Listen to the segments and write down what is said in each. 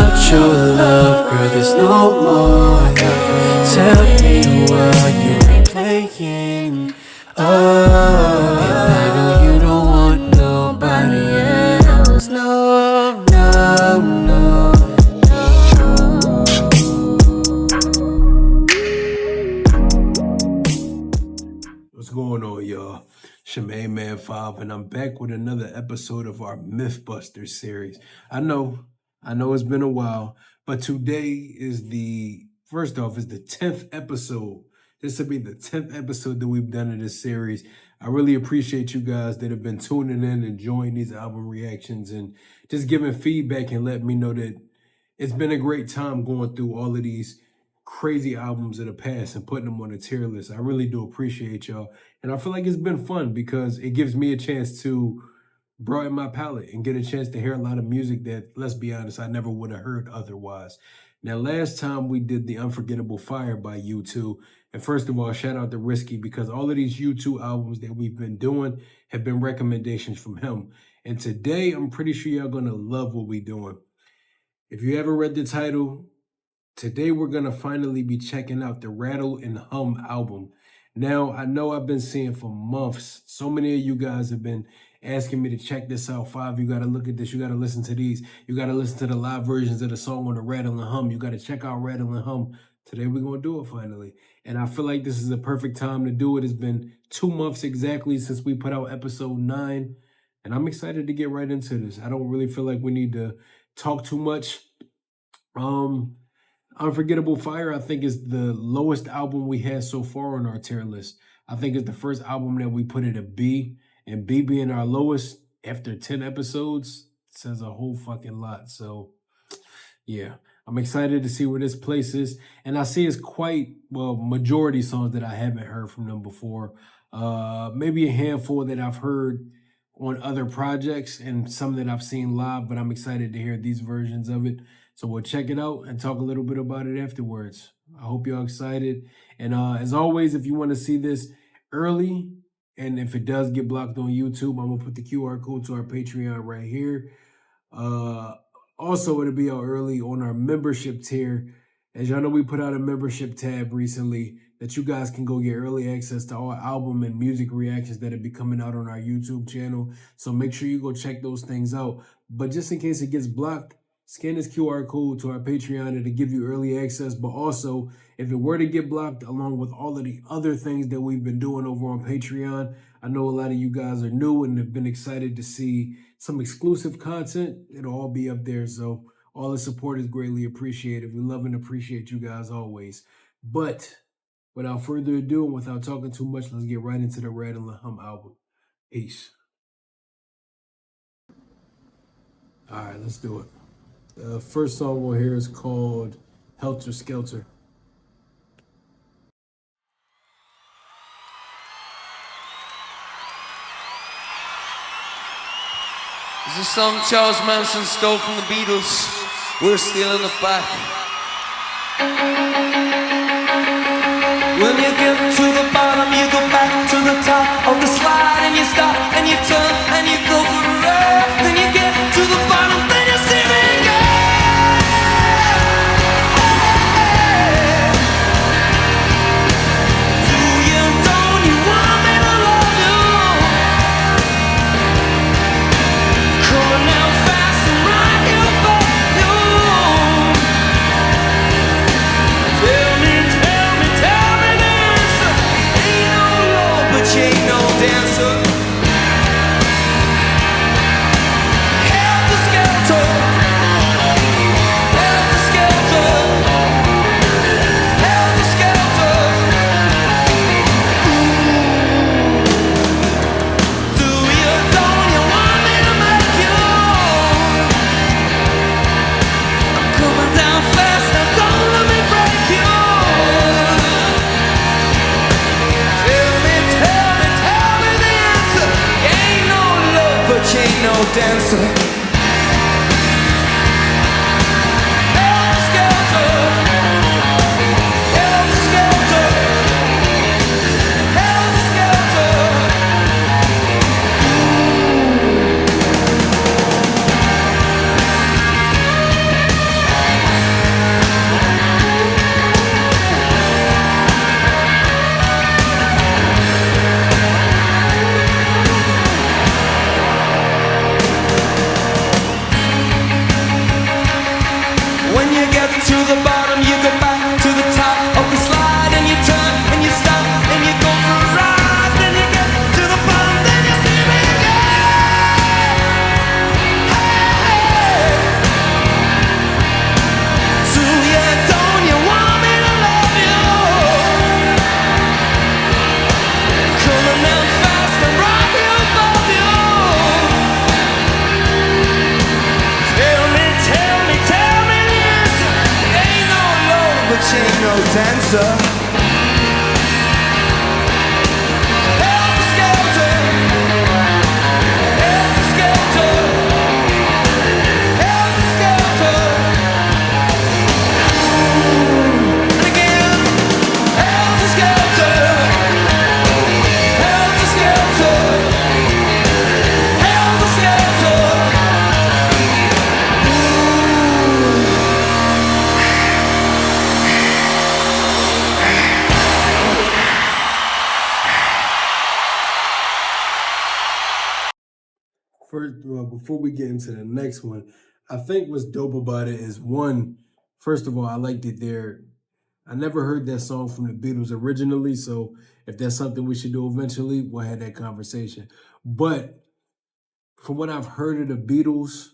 without your love, girl, there's no more. Tell me what you've been playing. Oh, and I know you don't want nobody else. No, no, no. What's going on, y'all? Shemaine Man 5, and I'm back with another episode of our Mythbusters series. I know it's been a while, but today is the 10th episode. This will be the 10th episode that we've done in this series. I really appreciate you guys that have been tuning in, enjoying these album reactions, and just giving feedback and letting me know that it's been a great time going through all of these crazy albums of the past and putting them on a tier list. I really do appreciate y'all. And I feel like it's been fun because it gives me a chance to broaden my palette and get a chance to hear a lot of music that, let's be honest, I never would have heard otherwise. Now, last time we did The Unforgettable Fire by U2. And first of all, shout out to Risky because all of these U2 albums that we've been doing have been recommendations from him. And today, I'm pretty sure y'all gonna love what we're doing. If you haven't read the title, today we're going to finally be checking out the Rattle and Hum album. Now, I know I've been seeing for months, so many of you guys have been asking me to check this out. 5, you got to look at this, you got to listen to these, you got to listen to the live versions of the song on the Rattle and Hum, you got to check out Rattle and Hum. Today we're going to do it finally. And I feel like this is the perfect time to do it. It's been 2 months exactly since we put out episode 9, and I'm excited to get right into this. I don't really feel like we need to talk too much. Unforgettable Fire, I think, is the lowest album we had so far on our tier list. I think it's the first album that we put at a B, and B being our lowest after 10 episodes says a whole fucking lot. So, yeah, I'm excited to see where this place is. And I see it's quite, well, majority songs that I haven't heard from them before. Maybe a handful that I've heard on other projects and some that I've seen live, but I'm excited to hear these versions of it. So we'll check it out and talk a little bit about it afterwards. I hope y'all excited. And as always, if you want to see this early, and if it does get blocked on YouTube, I'm going to put the QR code to our Patreon right here. Also, it'll be out early on our membership tier. As y'all know, we put out a membership tab recently that you guys can go get early access to all album and music reactions that will be coming out on our YouTube channel. So make sure you go check those things out. But just in case it gets blocked, scan this QR code to our Patreon and it'll give you early access. But also, if it were to get blocked, along with all of the other things that we've been doing over on Patreon, I know a lot of you guys are new and have been excited to see some exclusive content. It'll all be up there. So all the support is greatly appreciated. We love and appreciate you guys always. But without further ado and without talking too much, let's get right into the Rattle and Hum album. Peace. All right, let's do it. The first song we'll hear is called Helter Skelter. It's a song Charles Manson stole from the Beatles. We're stealing it back. When you get to the bottom, you go back to the top of the slide, and you stop, and you turn, and you go for a ride. Then you get to the bottom, then you see me go. Do you, don't you want me to love you? Coming down fast and rock you back you. Tell me this. Ain't no love, but you ain't no dancer. Helter Skelter. Helter Skelter. Helter Skelter. Do you, don't you want me to make you? I'm coming down fast, now don't let me break you. Tell me the answer. Ain't no love, but you ain't no dancer. Helter Skelter. Helter Skelter. Helter Skelter. no dancer. Helter Skelter, Helter Skelter, Helter Skelter. And again, Helter Skelter, Helter Skelter, Helter Skelter. First, before we get into the next one, I think what's dope about it is one, first of all, I liked it there. I never heard that song from the Beatles originally, so if that's something we should do eventually, we'll have that conversation. But from what I've heard of the Beatles,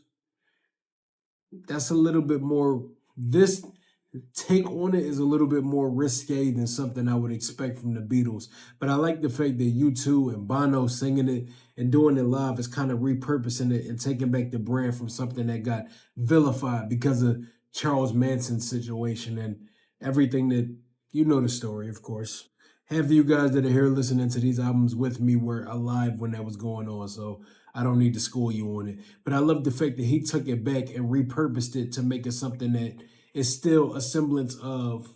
that's a little bit more, this take on it is a little bit more risque than something I would expect from the Beatles. But I like the fact that U2 and Bono singing it and doing it live is kind of repurposing it and taking back the brand from something that got vilified because of Charles Manson's situation and everything that, you know the story, of course. Half of you guys that are here listening to these albums with me were alive when that was going on, so I don't need to school you on it. But I love the fact that he took it back and repurposed it to make it something that is still a semblance of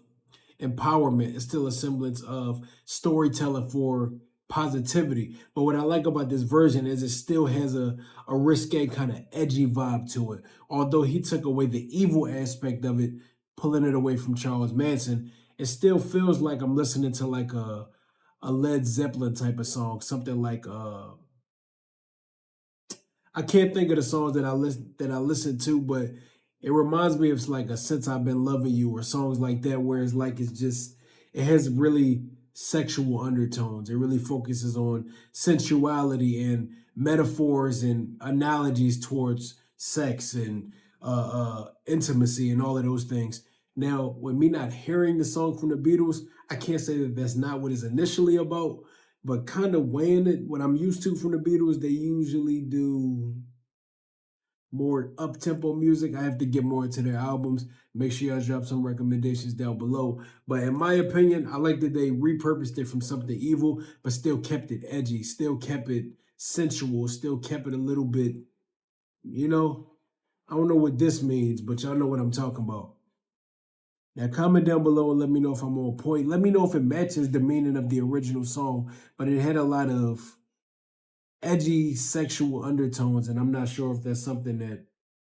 empowerment. It's still a semblance of storytelling for positivity. But what I like about this version is it still has a risque kind of edgy vibe to it. Although he took away the evil aspect of it, pulling it away from Charles Manson, it still feels like I'm listening to like a Led Zeppelin type of song, something like I can't think of the songs that I listen to, but it reminds me of like a Since I've Been Loving You or songs like that, where it's like it has really sexual undertones. It really focuses on sensuality and metaphors and analogies towards sex and intimacy and all of those things. Now, with me not hearing the song from the Beatles, I can't say that that's not what it's initially about, but kind of weighing it, what I'm used to from the Beatles, they usually do more up-tempo music. I have to get more into their albums. Make sure y'all drop some recommendations down below. But in my opinion, I like that they repurposed it from something evil, but still kept it edgy, still kept it sensual, still kept it a little bit, you know, I don't know what this means, but y'all know what I'm talking about. Now comment down below and let me know if I'm on point. Let me know if it matches the meaning of the original song, but it had a lot of edgy sexual undertones, and I'm not sure if that's something that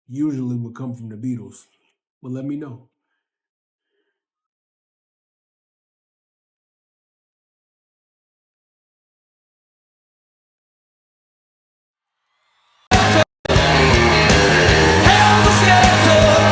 usually would come from the Beatles. But let me know. Helter Skelter.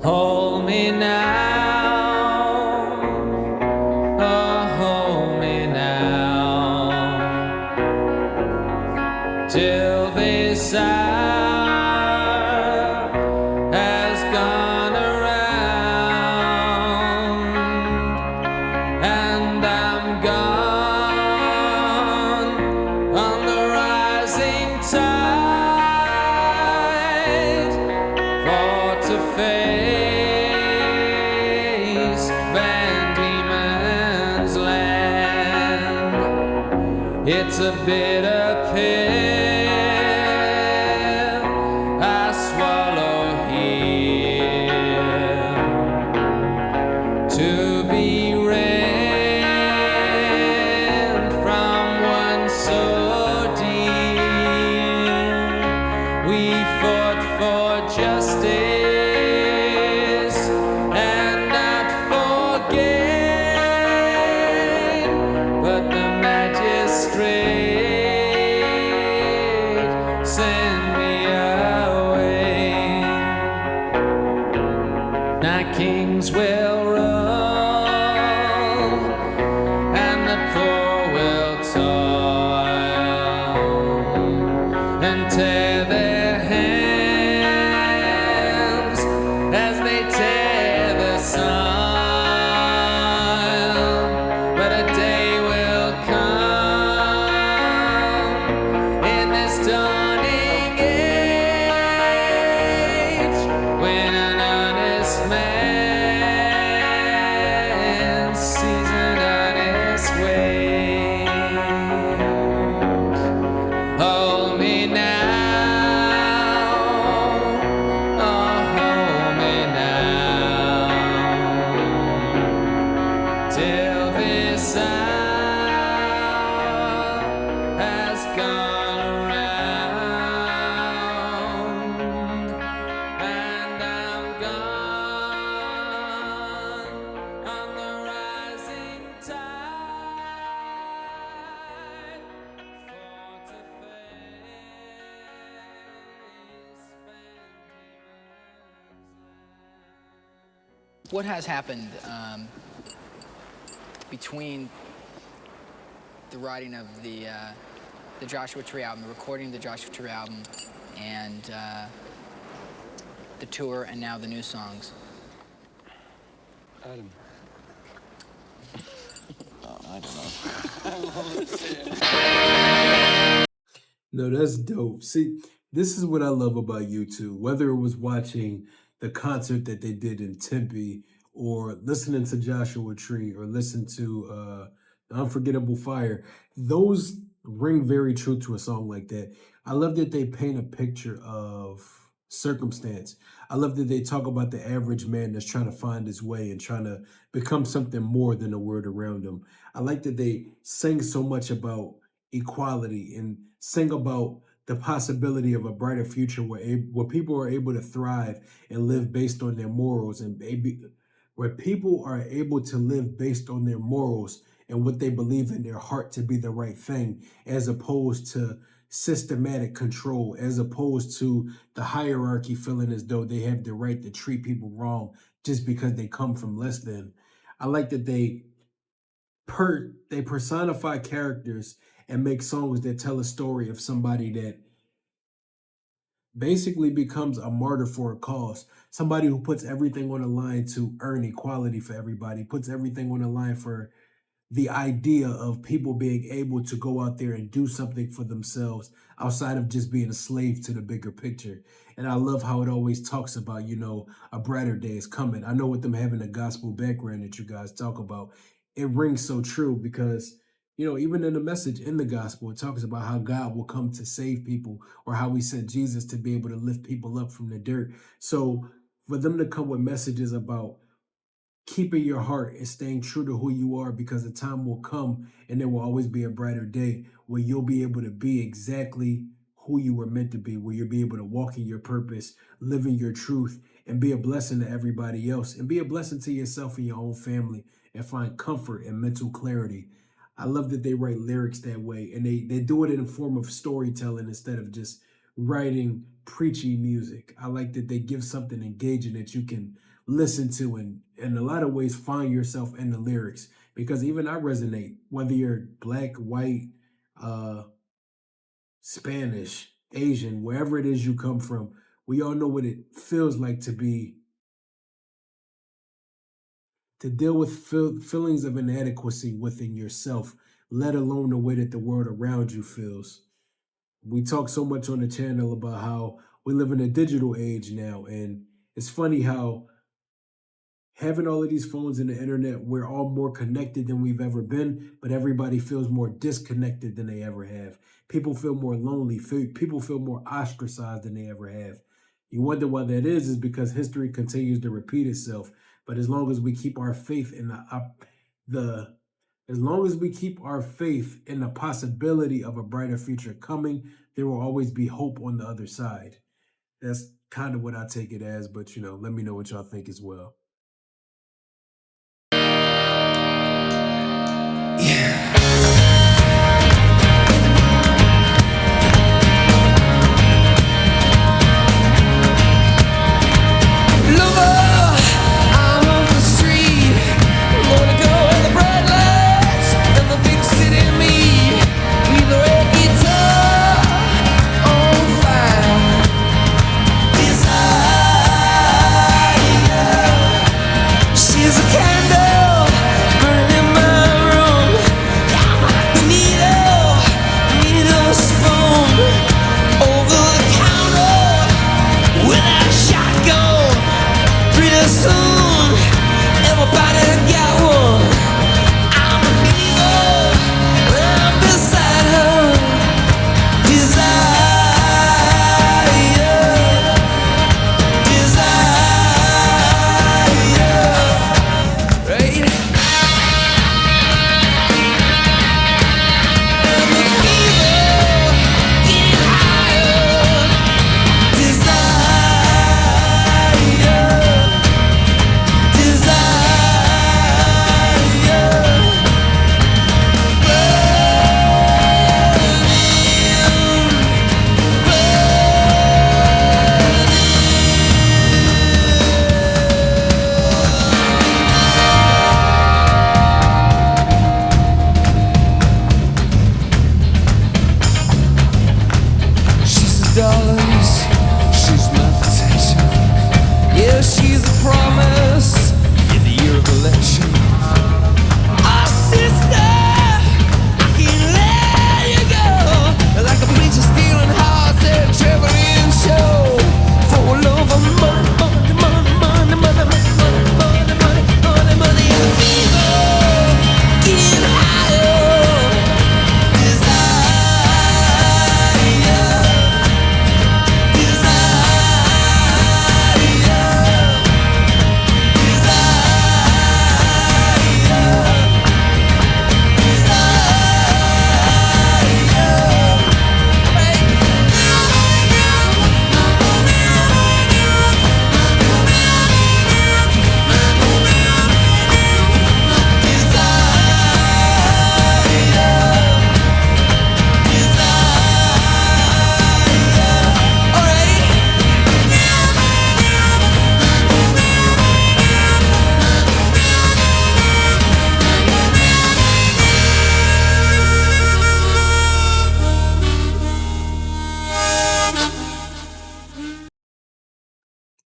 Hold me now, oh hold me now, till this hour has gone around, and I'm gone on the rising tide, for to face Diemens Land. It's a bitter pill I swallow here, to be rent from one so dear. We fought for justice and not for gain, but the magistrate till this hour has gone around, and I'm gone on the rising tide, for to face What has happened between the writing of the Joshua Tree album, the recording of the Joshua Tree album, and the tour, and now the new songs? Adam. I don't know. No, that's dope. See, this is what I love about YouTube. Whether it was watching the concert that they did in Tempe, or listening to Joshua Tree, or listen to Unforgettable Fire, those ring very true to a song like that. I love that they paint a picture of circumstance. I love that they talk about the average man that's trying to find his way and trying to become something more than the world around him. I like that they sing so much about equality and sing about the possibility of a brighter future where people are able to thrive and live based on their morals, and where people are able to live based on their morals and what they believe in their heart to be the right thing, as opposed to systematic control, as opposed to the hierarchy feeling as though they have the right to treat people wrong just because they come from less than. I like that they personify characters and make songs that tell a story of somebody that basically becomes a martyr for a cause. Somebody who puts everything on the line to earn equality for everybody, puts everything on the line for the idea of people being able to go out there and do something for themselves outside of just being a slave to the bigger picture. And I love how it always talks about, a brighter day is coming. I know with them having a gospel background that you guys talk about, it rings so true because, even in the message in the gospel, it talks about how God will come to save people, or how he sent Jesus to be able to lift people up from the dirt. So for them to come with messages about keeping your heart and staying true to who you are, because the time will come and there will always be a brighter day where you'll be able to be exactly who you were meant to be, where you'll be able to walk in your purpose, live in your truth, and be a blessing to everybody else, and be a blessing to yourself and your own family, and find comfort and mental clarity. I love that they write lyrics that way, and they do it in a form of storytelling instead of just writing preachy music. I like that they give something engaging that you can listen to, and in a lot of ways find yourself in the lyrics, because even I resonate, whether you're black, white, Spanish, Asian, wherever it is you come from. We all know what it feels like to deal with feelings of inadequacy within yourself, let alone the way that the world around you feels. We talk so much on the channel about how we live in a digital age now, and it's funny how having all of these phones and the internet, we're all more connected than we've ever been, but everybody feels more disconnected than they ever have. People feel more lonely. People feel more ostracized than they ever have. You wonder why that is because history continues to repeat itself. But as long as we keep our faith in as long as we keep our faith in the possibility of a brighter future coming, there will always be hope on the other side. That's kind of what I take it as, but let me know what y'all think as well. Desire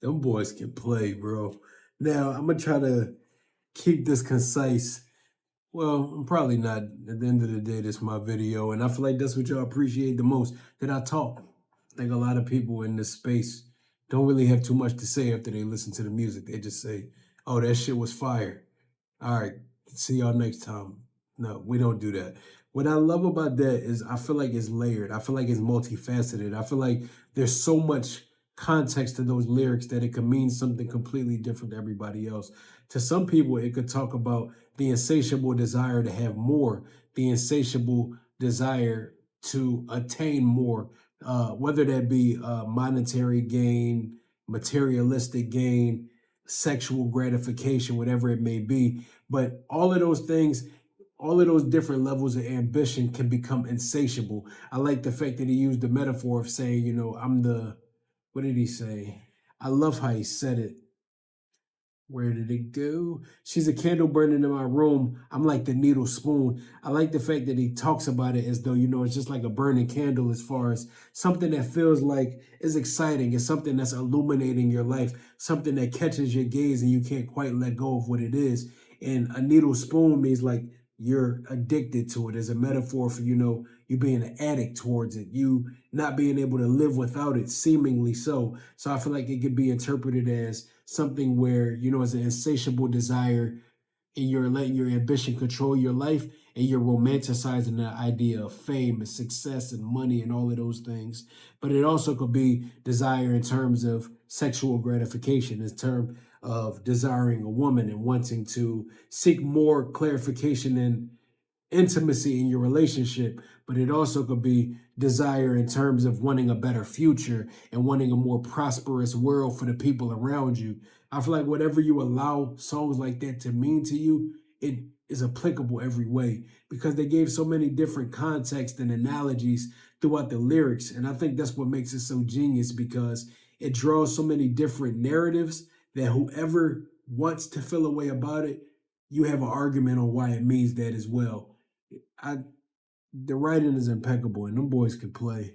Them boys can play, bro. Now, I'm going to try to keep this concise. Well, I'm probably not. At the end of the day, this is my video, and I feel like that's what y'all appreciate the most, that I talk. I think a lot of people in this space don't really have too much to say after they listen to the music. They just say, oh, that shit was fire. All right, see y'all next time. No, we don't do that. What I love about that is I feel like it's layered. I feel like it's multifaceted. I feel like there's so much context to those lyrics that it could mean something completely different to everybody else. To some people, it could talk about the insatiable desire to have more, the insatiable desire to attain more, whether that be monetary gain, materialistic gain, sexual gratification, whatever it may be. But all of those things, all of those different levels of ambition can become insatiable. I like the fact that he used the metaphor of saying, you know, what did he say? I love how he said it. Where did it go? She's a candle burning in my room. I'm like the needle spoon. I like the fact that he talks about it as though, you know, it's just like a burning candle, as far as something that feels like is exciting. It's something that's illuminating your life, something that catches your gaze and you can't quite let go of what it is. And a needle spoon means like you're addicted to it, as a metaphor for, you know, you being an addict towards it, you not being able to live without it, seemingly so. So I feel like it could be interpreted as something where, you know, as an insatiable desire, and you're letting your ambition control your life, and you're romanticizing the idea of fame and success and money and all of those things. But it also could be desire in terms of sexual gratification, in terms of desiring a woman and wanting to seek more clarification and intimacy in your relationship. But it also could be desire in terms of wanting a better future and wanting a more prosperous world for the people around you. I feel like whatever you allow songs like that to mean to you, it is applicable every way, because they gave so many different contexts and analogies throughout the lyrics. And I think that's what makes it so genius, because it draws so many different narratives that whoever wants to feel a way about it, you have an argument on why it means that as well. The writing is impeccable, and them boys can play.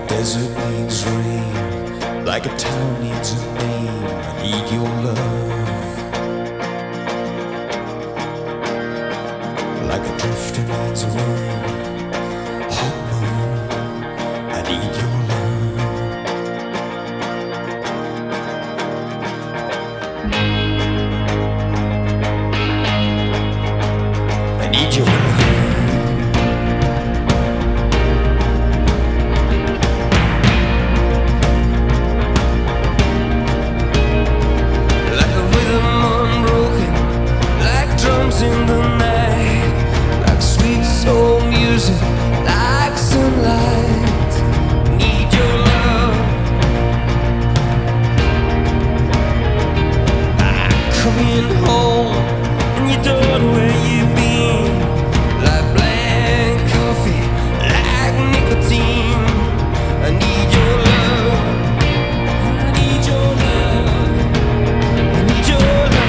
Desert needs rain, like a town needs a name. I need your love, like a drifter needs a room. Hawkmoon, I need your love. I need your love. In the night, like sweet soul music, like sunlight. Need your love. I'm coming home, and you don't know where you've been. Like blank coffee, like nicotine. I need your love. I need your love. I need your love.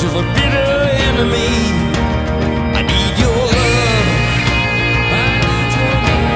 Of a bitter enemy, I need your love. I need your love.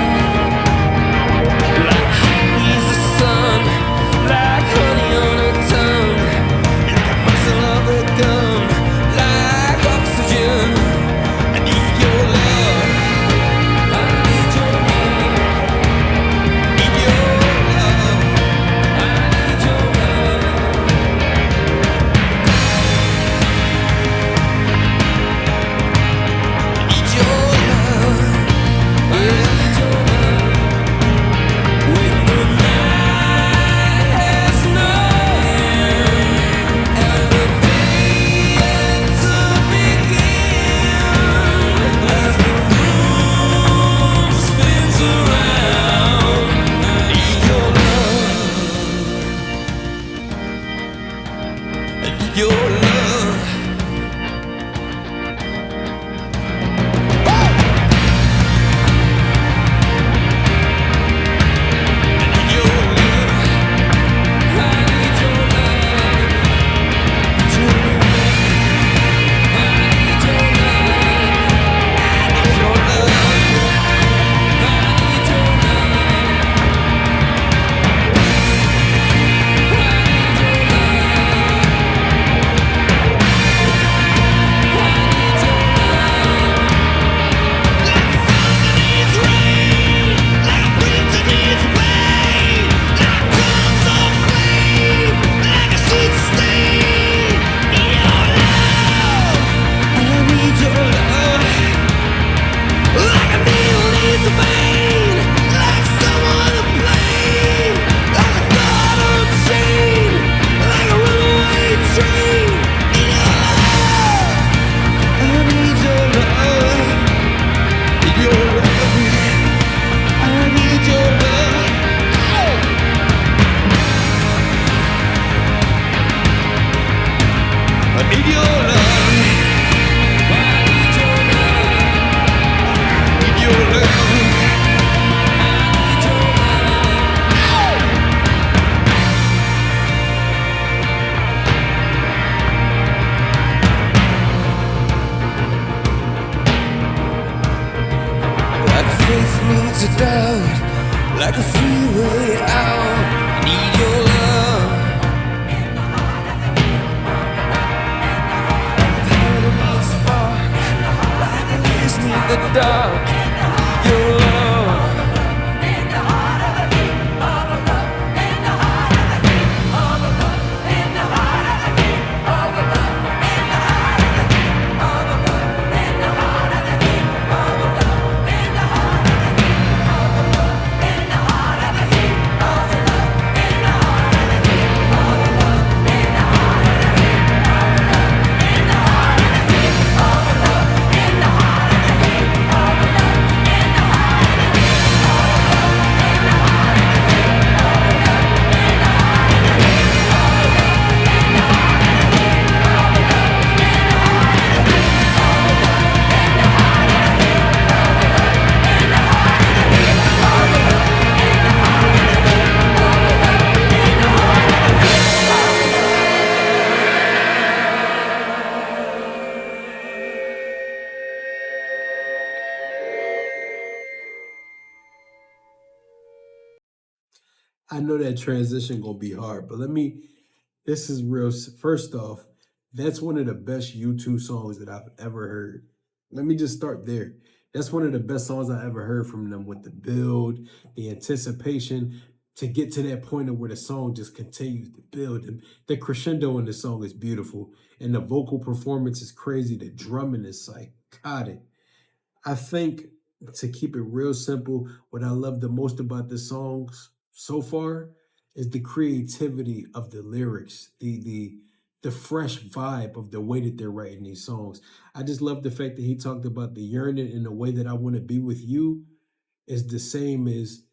your love. Like a freeway out, need your love. Paradise spark, like a lace need the dark. Your love. In the heart of the heat of a love. In the heart of the heat of a love. In the heart of the heat of a love. In the heart of the heat of a love. In the heart of the heat of a love. In the heart of the heat of a love. I know that transition gonna be hard, but this is real. First off, that's one of the best U2 songs that I've ever heard. Let me just start there. That's one of the best songs I ever heard from them with the build, the anticipation to get to that point of where the song just continues to build. And the crescendo in the song is beautiful. And the vocal performance is crazy. The drumming is psychotic. I think to keep it real simple, what I love the most about the songs so far is the creativity of the lyrics, the fresh vibe of the way that they're writing these songs. I just love the fact that he talked about the yearning and the way that I want to be with you is the same as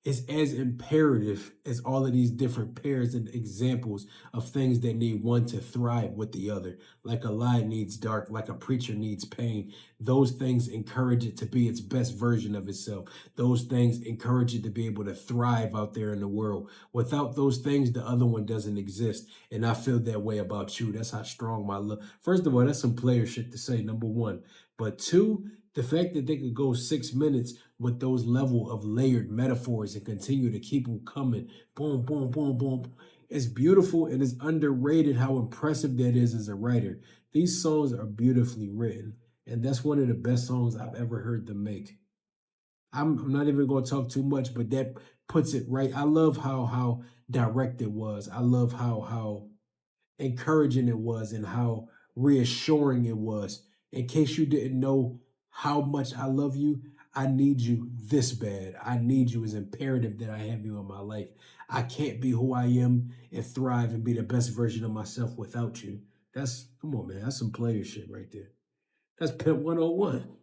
is as imperative as all of these different pairs and examples of things that need one to thrive with the other. Like a lie needs dark, like a preacher needs pain. Those things encourage it to be its best version of itself. Those things encourage it to be able to thrive out there in the world. Without those things, the other one doesn't exist. And I feel that way about you. That's how strong my love. First of all, that's some player shit to say, number one. But two, the fact that they could go 6 minutes with those level of layered metaphors and continue to keep them coming, boom, boom, boom, boom. It's beautiful and it's underrated how impressive that is as a writer. These songs are beautifully written, and that's one of the best songs I've ever heard them make. I'm not even going to talk too much, but that puts it right. I love how direct it was. I love how encouraging it was and how reassuring it was. In case you didn't know how much I love you, I need you this bad. I need you. It's imperative that I have you in my life. I can't be who I am and thrive and be the best version of myself without you. Come on, man. That's some player shit right there. That's Pimp 101.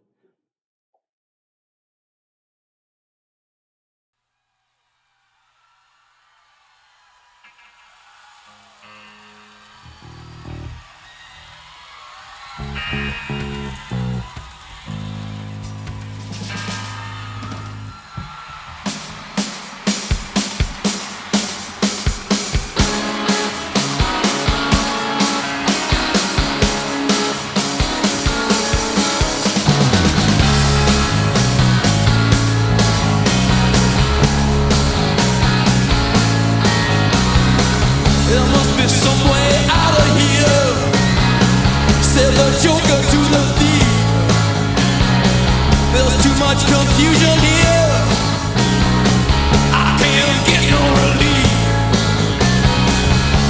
There must be some way out of here, said the joker to the thief. There's too much confusion here, I can't get no relief.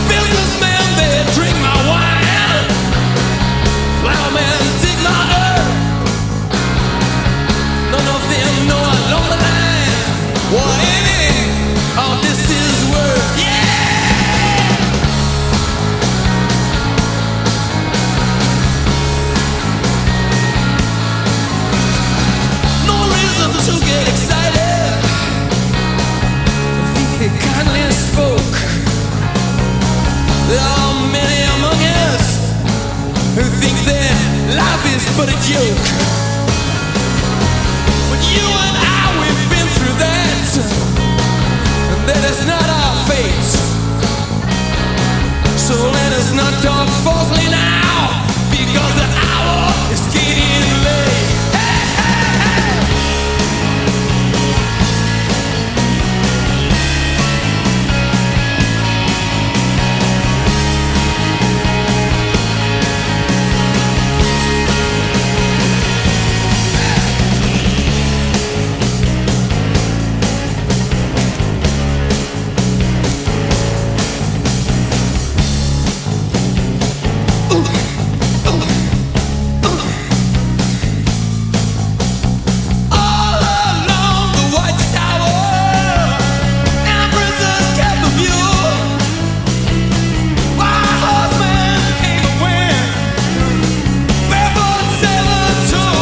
Businessmen, they drink my wine, plowmen dig my earth. None of them know along the line what any of this is worth. Yeah! To get excited, I think he kindly spoke. There are many among us who think that life is but a joke. But you and I, we've been through that, and that is not our fate. So let us not talk falsely now, because the hour is getting late. All along the Watchtower, empresses kept the view. White horsemen came and went, barefoot sailors too.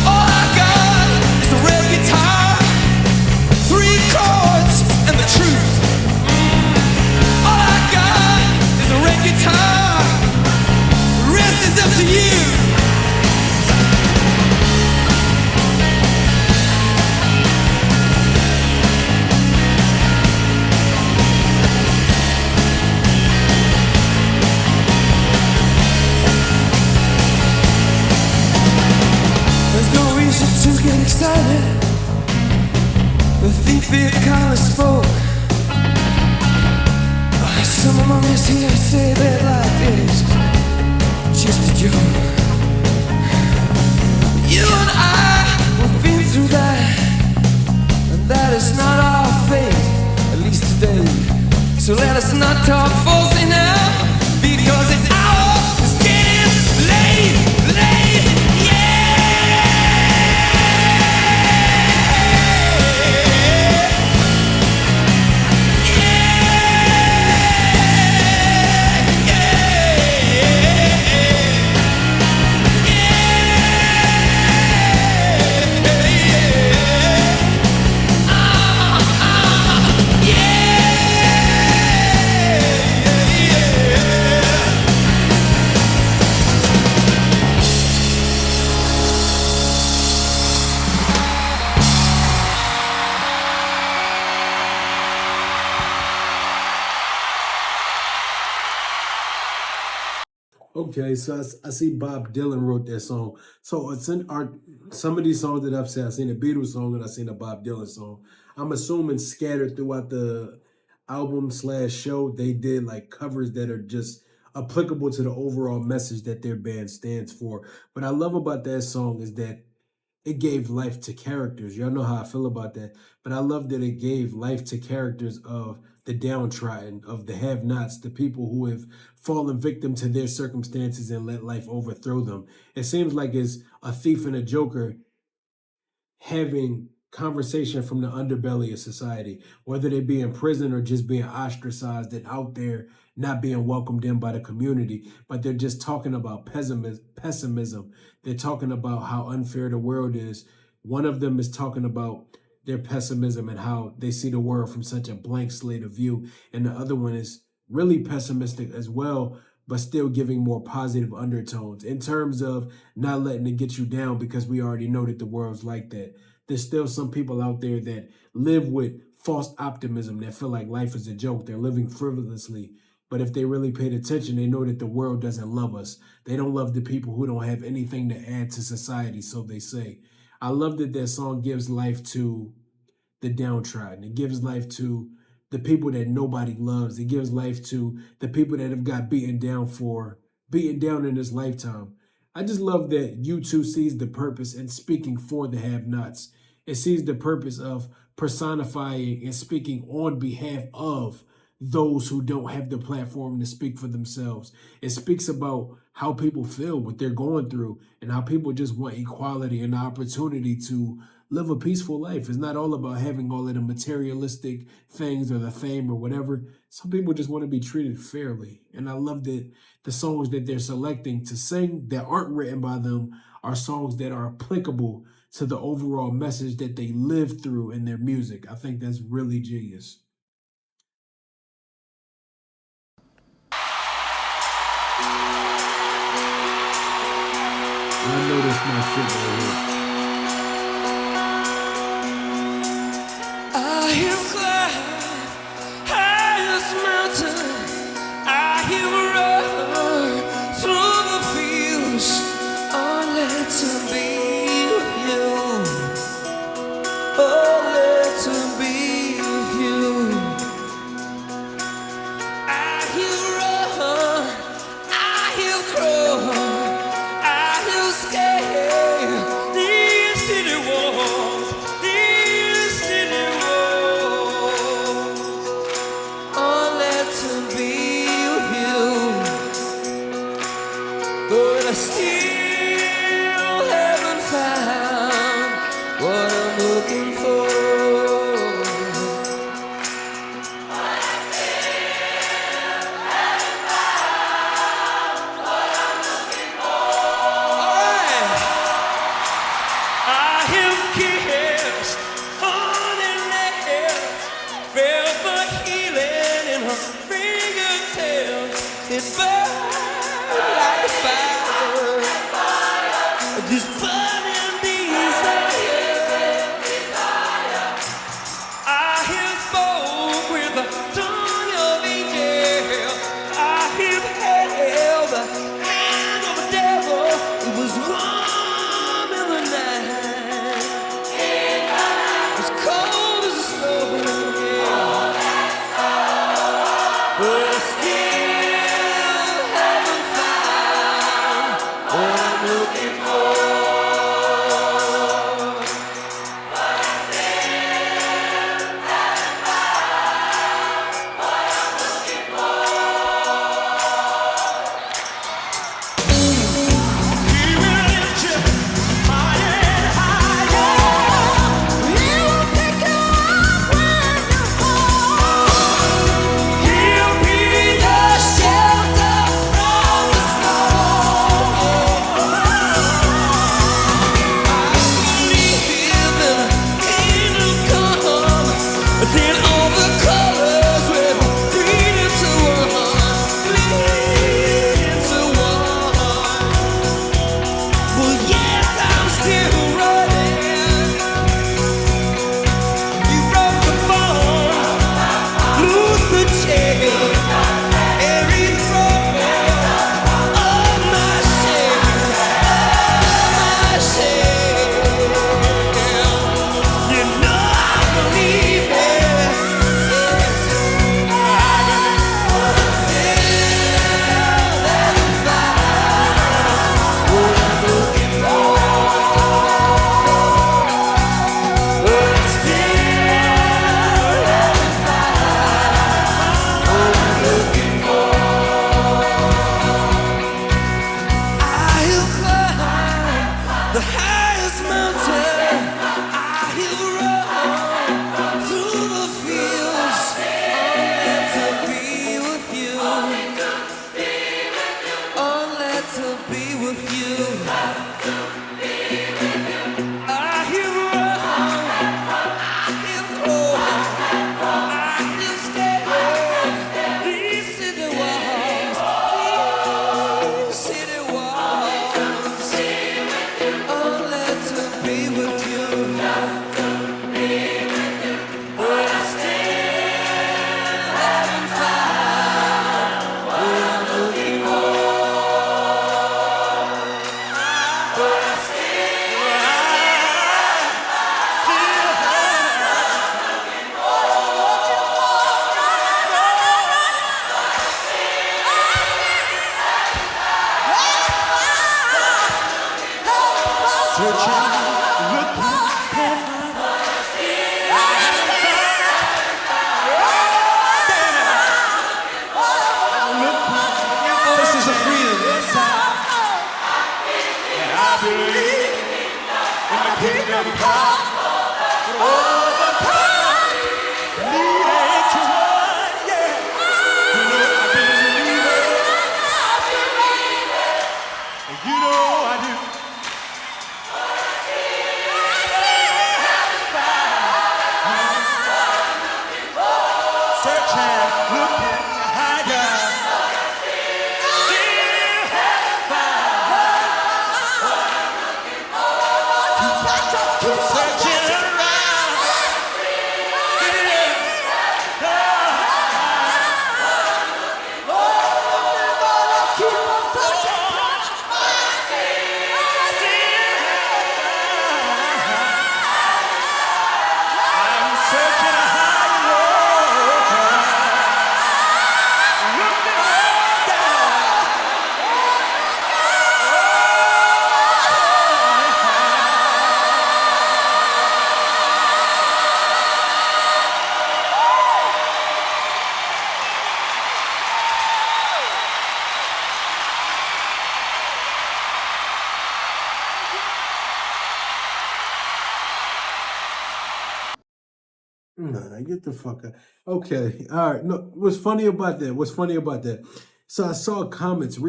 All I got is a red guitar, 3 chords and the truth. All I got is a red guitar, the rest is up to you. There's no reason to get excited, the thief here kindly spoke. Some among us here say that life is just a joke. You and I, we've been through that, and that is not our fate, at least today. So let us not talk falsely now, because the hour is getting late, late, yeah! Okay, so I see Bob Dylan wrote that song. So it's some of these songs that I've said, I've seen a Beatles song and I've seen a Bob Dylan song. I'm assuming scattered throughout the album/show, they did like covers that are just applicable to the overall message that their band stands for. What I love about that song is that it gave life to characters. Y'all know how I feel about that. But I love that it gave life to characters of the downtrodden, of the have-nots, the people who have fallen victim to their circumstances and let life overthrow them. It seems like it's a thief and a joker having conversation from the underbelly of society, whether they be in prison or just being ostracized and out there not being welcomed in by the community, but they're just talking about pessimism. They're talking about how unfair the world is. One of them is talking about their pessimism and how they see the world from such a blank slate of view. And the other one is really pessimistic as well, but still giving more positive undertones in terms of not letting it get you down because we already know that the world's like that. There's still some people out there that live with false optimism, that feel like life is a joke. They're living frivolously. But if they really paid attention, they know that the world doesn't love us. They don't love the people who don't have anything to add to society, so they say. I love that that song gives life to the downtrodden. It gives life to the people that nobody loves. It gives life to the people that have got beaten down in this lifetime. I just love that U2 sees the purpose in speaking for the have-nots. It sees the purpose of personifying and speaking on behalf of those who don't have the platform to speak for themselves. It speaks about how people feel, what they're going through, and how people just want equality and the opportunity to live a peaceful life. It's not all about having all of the materialistic things or the fame or whatever. Some people just want to be treated fairly. And I love that the songs that they're selecting to sing that aren't written by them are songs that are applicable to the overall message that they live through in their music. I think that's really genius. I know this my shit right here. I have climbed highest mountain. I have run through the fields only to be with you. Only to be with you. I have run, I have crawled, I have scaled these city walls, these city walls, only to be with you. But I still haven't found what I'm looking for. I have kissed honey lips, felt the healing in her fingertips. It burned like fire, this burning desire. I have spoke with the tongue of angel. I have held the hand of the devil. It was warm in the night, as cold as the snow. But I still haven't found what I'm looking for. He will lift you higher and higher. He will pick you up when you fall. He'll be the Nah, get the fuck out. Okay, all right. No, what's funny about that? What's funny about that? So I saw comments.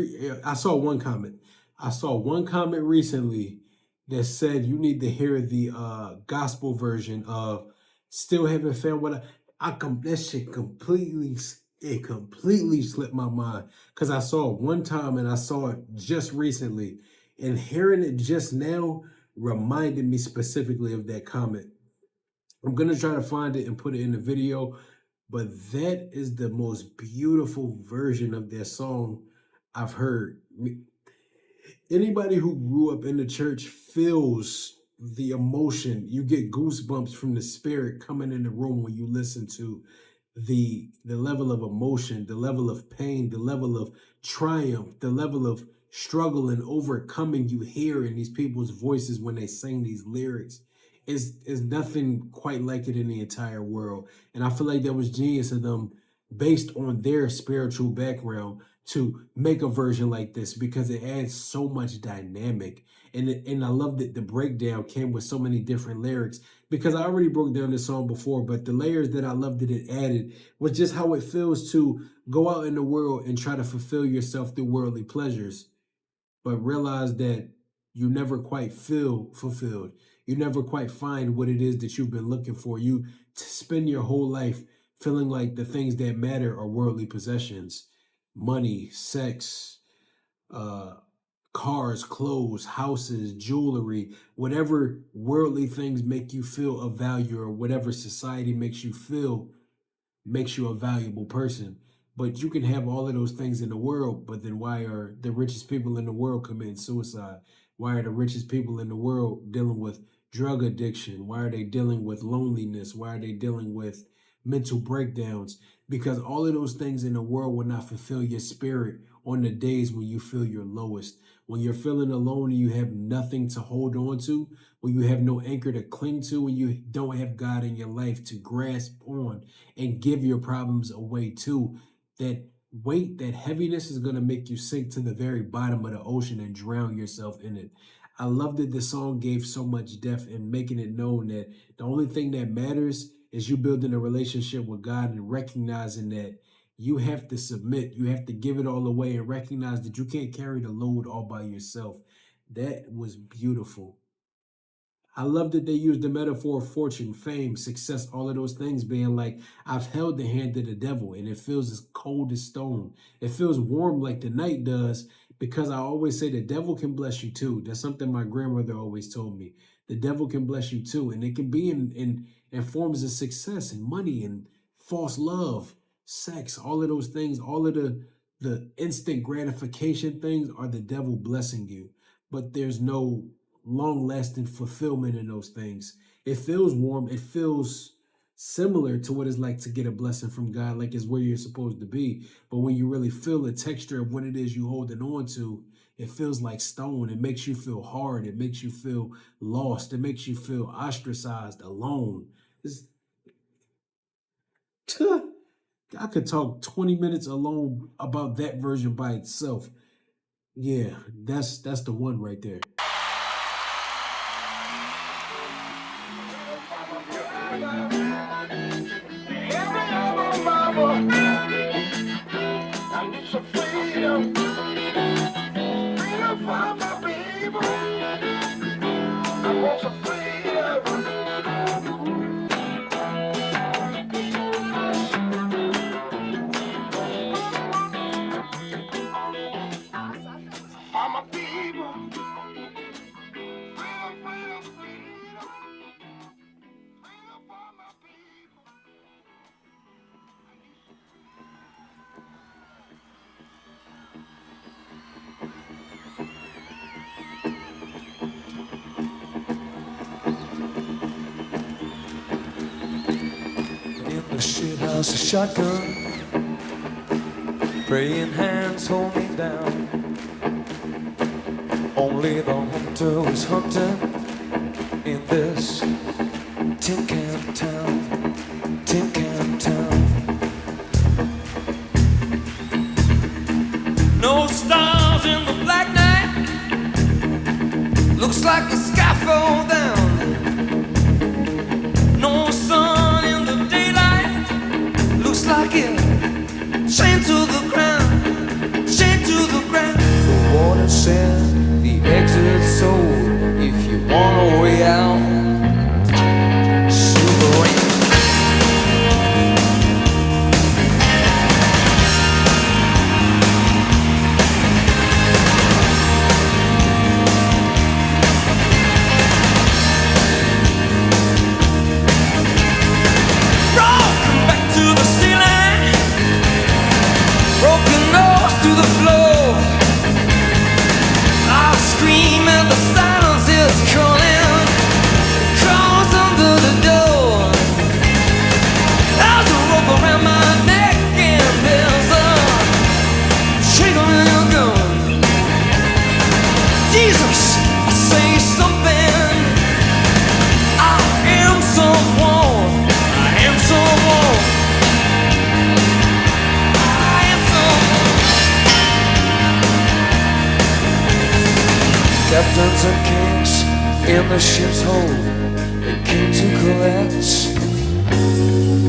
I saw one comment. I saw one comment recently that said you need to hear the gospel version of "Still Haven't Found What That shit completely slipped my mind because I saw it one time and I saw it just recently, and hearing it just now reminded me specifically of that comment. I'm gonna try to find it and put it in the video, but that is the most beautiful version of that song I've heard. Anybody who grew up in the church feels the emotion. You get goosebumps from the spirit coming in the room when you listen to the level of emotion, the level of pain, the level of triumph, the level of struggle and overcoming you hear in these people's voices when they sing these lyrics. Is nothing quite like it in the entire world. And I feel like that was genius of them based on their spiritual background to make a version like this because it adds so much dynamic. And I love that the breakdown came with so many different lyrics because I already broke down this song before, but the layers that I loved that it added was just how it feels to go out in the world and try to fulfill yourself through worldly pleasures, but realize that you never quite feel fulfilled. You never quite find what it is that you've been looking for. You spend your whole life feeling like the things that matter are worldly possessions, money, sex, uh, cars, clothes, houses, jewelry, whatever worldly things make you feel of value or whatever society makes you feel makes you a valuable person. But you can have all of those things in the world, but then why are the richest people in the world committing suicide? Why are the richest people in the world dealing with drug addiction? Why are they dealing with loneliness? Why are they dealing with mental breakdowns? Because all of those things in the world will not fulfill your spirit on the days when you feel your lowest. When you're feeling alone and you have nothing to hold on to, when you have no anchor to cling to, when you don't have God in your life to grasp on and give your problems away to, that weight, that heaviness is going to make you sink to the very bottom of the ocean and drown yourself in it. I love that the song gave so much depth in making it known that the only thing that matters is you building a relationship with God and recognizing that you have to submit, you have to give it all away and recognize that you can't carry the load all by yourself. That was beautiful. I love that they used the metaphor of fortune, fame, success, all of those things being like, I've held the hand of the devil and it feels as cold as stone. It feels warm like the night does because I always say the devil can bless you too. That's something my grandmother always told me. The devil can bless you too. And it can be in forms of success and money and false love, sex, all of those things, all of the instant gratification things are the devil blessing you. But there's no long lasting fulfillment in those things. It feels warm. It feels similar to what it's like to get a blessing from God, like it's where you're supposed to be. But when you really feel the texture of what it is you're holding on to, it feels like stone. It makes you feel hard. It makes you feel lost. It makes you feel ostracized, alone. I could talk 20 minutes alone about that version by itself. Yeah, that's the one right there. toss a shotgun, praying hands hold me down. Only the hunter was hunting in this tin can town, tin can town. No stars in the black night, looks like the sky fell down. No sun in the daylight, looks like it chained to the ground, chained to the ground. The water said the exit's sold if you want a way out. Silver rain. Broken back to the ceiling, broken nose to the floor. I scream and the silence is calling, calls under the door. There's a rope around my neck and there's a trigger in your gun. Jesus, say something. I am someone. I am someone. I am someone. Captains and kings in the ship's hold, they came to collect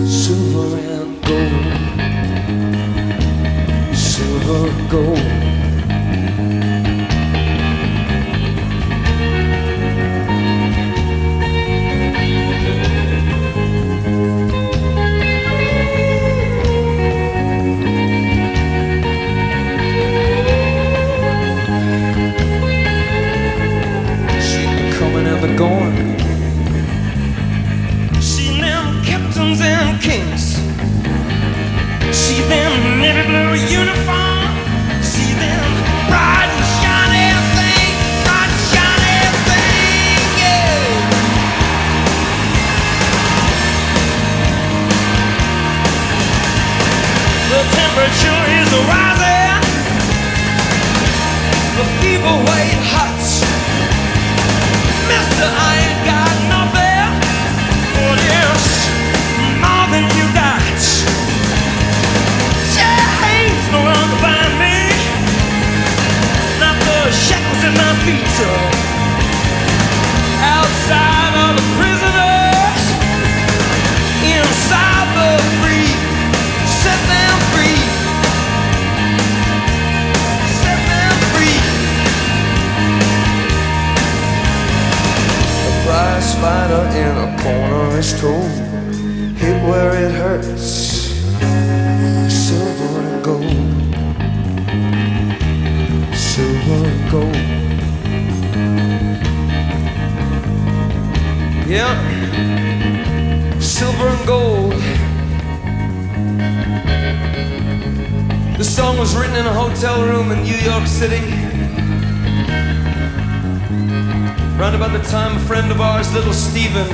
silver and gold, silver and gold. The going. See them captains and kings. See them navy blue uniform. See them bright and shiny thing, bright and shiny thing, yeah. The temperature is rising. The fever wave hot. Mister, I ain't got nothing for this, more than you got. Chains no longer bind me, not the shackles in my feet. Outside are the prisoners, inside the free. Set them free, set them free. Prize fighter in a corner is told, hit where it hurts, silver and gold, silver and gold. Yeah, silver and gold. This song was written in a hotel room in New York City. Round about the time a friend of ours, little Steven,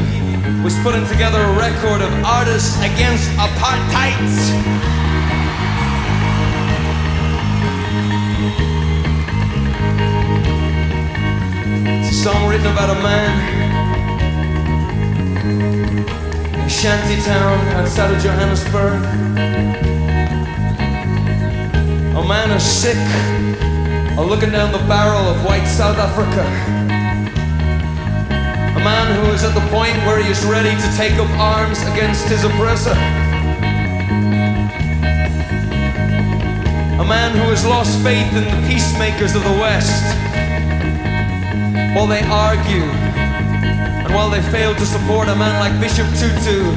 was putting together a record of artists against apartheid. It's a song written about a man in a shanty town outside of Johannesburg. A man is sick, looking down the barrel of white South Africa. A man who is at the point where he is ready to take up arms against his oppressor. A man who has lost faith in the peacemakers of the West. While they argue, and while they fail to support a man like Bishop Tutu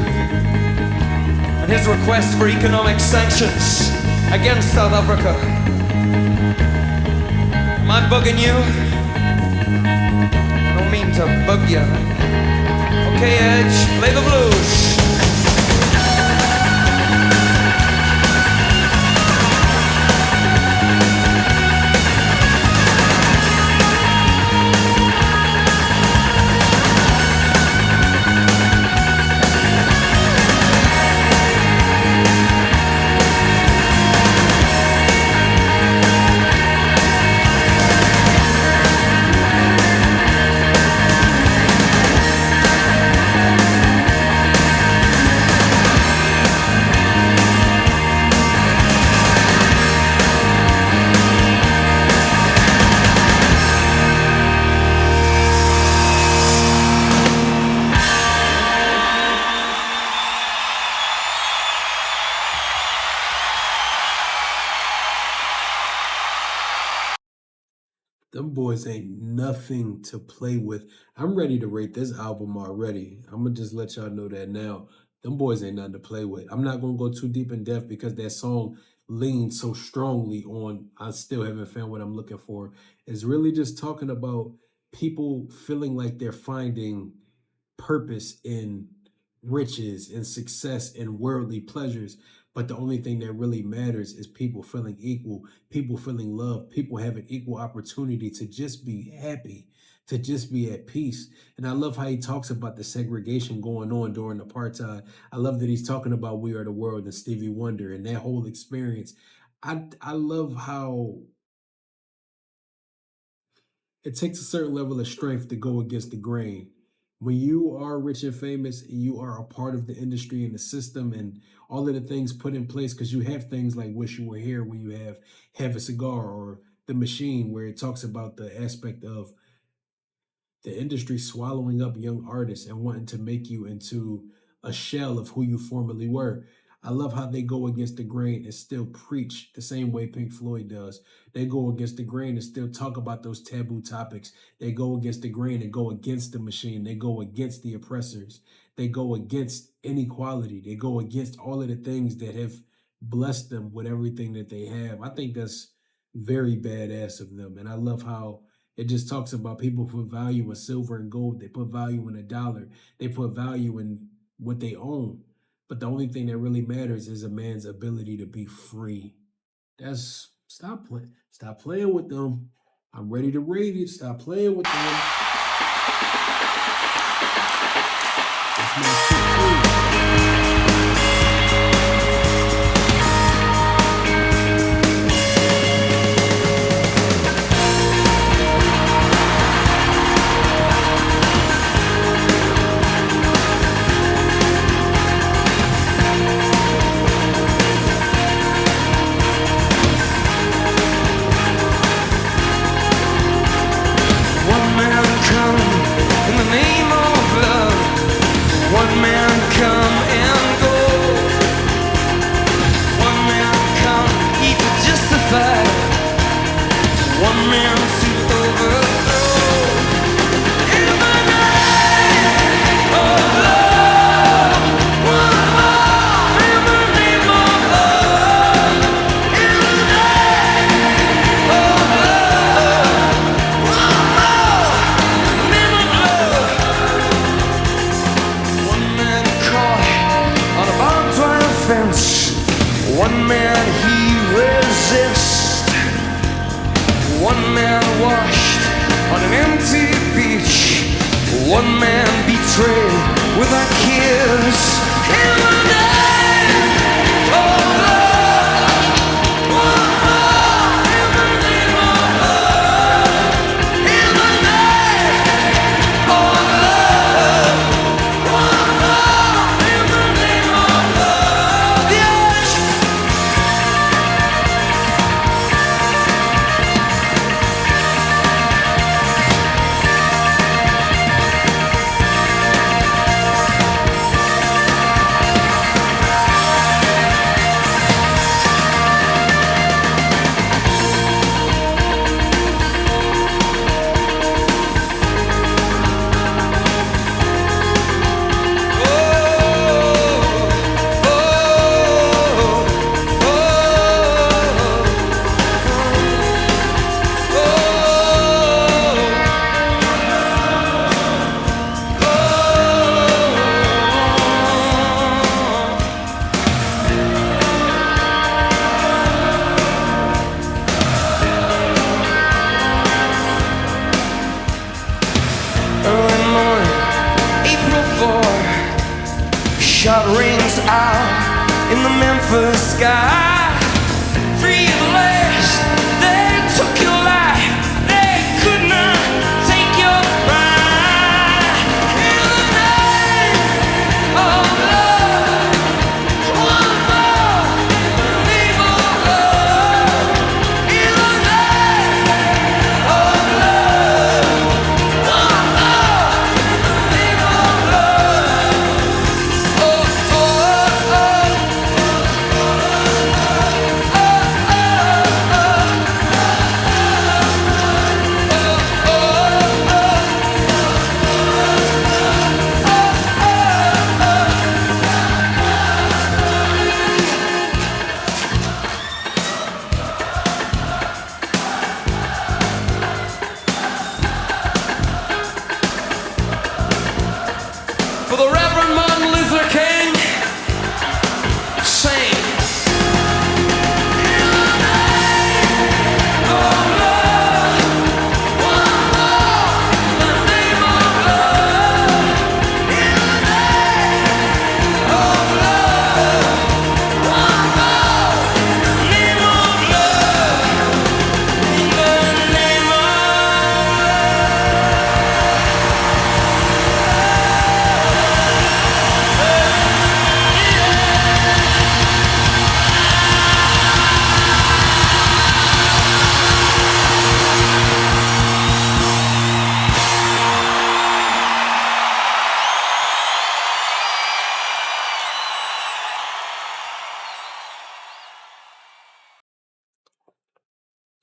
and his request for economic sanctions against South Africa. Am I bugging you? I don't mean to bug you. Okay, Edge, play the blues. Them boys ain't nothing to play with. I'm ready to rate this album already. I'm gonna just let y'all know that now. Them boys ain't nothing to play with. I'm not gonna go too deep in depth because that song leans so strongly on I still haven't found what I'm looking for. It's really just talking about people feeling like they're finding purpose in riches and success and worldly pleasures. But the only thing that really matters is people feeling equal, people feeling love, people having equal opportunity to just be happy, to just be at peace. And I love how he talks about the segregation going on during apartheid. I love that he's talking about We Are the World and Stevie Wonder and that whole experience. I love how it takes a certain level of strength to go against the grain. When you are rich and famous, and you are a part of the industry and the system and all of the things put in place, because you have things like Wish You Were Here, when you have a cigar, or The Machine, where it talks about the aspect of the industry swallowing up young artists and wanting to make you into a shell of who you formerly were. I love how they go against the grain and still preach the same way Pink Floyd does. They go against the grain and still talk about those taboo topics. They go against the grain and go against the machine. They go against the oppressors. They go against inequality. They go against all of the things that have blessed them with everything that they have. I think that's very badass of them. And I love how it just talks about people put value in silver and gold. They put value in a dollar. They put value in what they own. But the only thing that really matters is a man's ability to be free. That's stop playing with them. I'm ready to rate it. Stop playing with them. That's my shit too.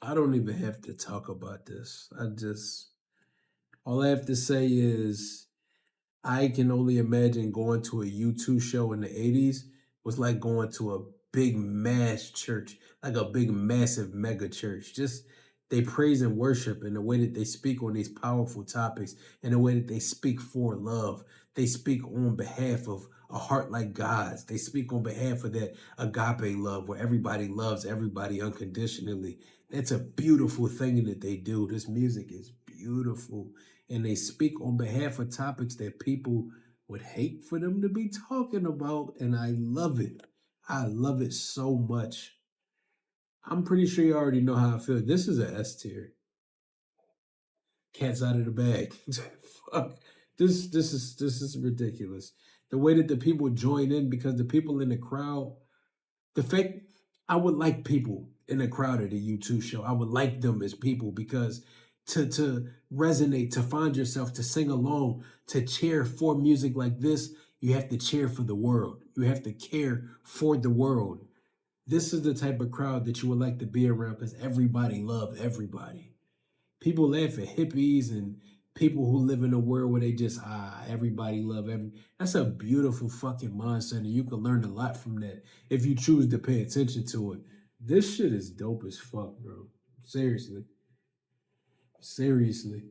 I don't even have to talk about this. All I have to say is I can only imagine going to a U2 show in the 80s was like going to a big mass church, like a big massive mega church. Just they praise and worship in the way that they speak on these powerful topics, in the way that they speak for love. They speak on behalf of a heart like God's. They speak on behalf of that agape love where everybody loves everybody unconditionally. It's a beautiful thing that they do. This music is beautiful. And they speak on behalf of topics that people would hate for them to be talking about. And I love it. I love it so much. I'm pretty sure you already know how I feel. This is a S tier. Cat's out of the bag. Fuck. This is ridiculous. The way that the people join in, because the people in the crowd, the fact I would like people in the crowd at a U2 show. I would like them as people because to resonate, to find yourself, to sing along, to cheer for music like this, you have to cheer for the world. You have to care for the world. This is the type of crowd that you would like to be around because everybody loves everybody. People laugh at hippies and people who live in a world where they just everybody love every. That's a beautiful fucking mindset, and you can learn a lot from that if you choose to pay attention to it. This shit is dope as fuck, bro. Seriously. Seriously.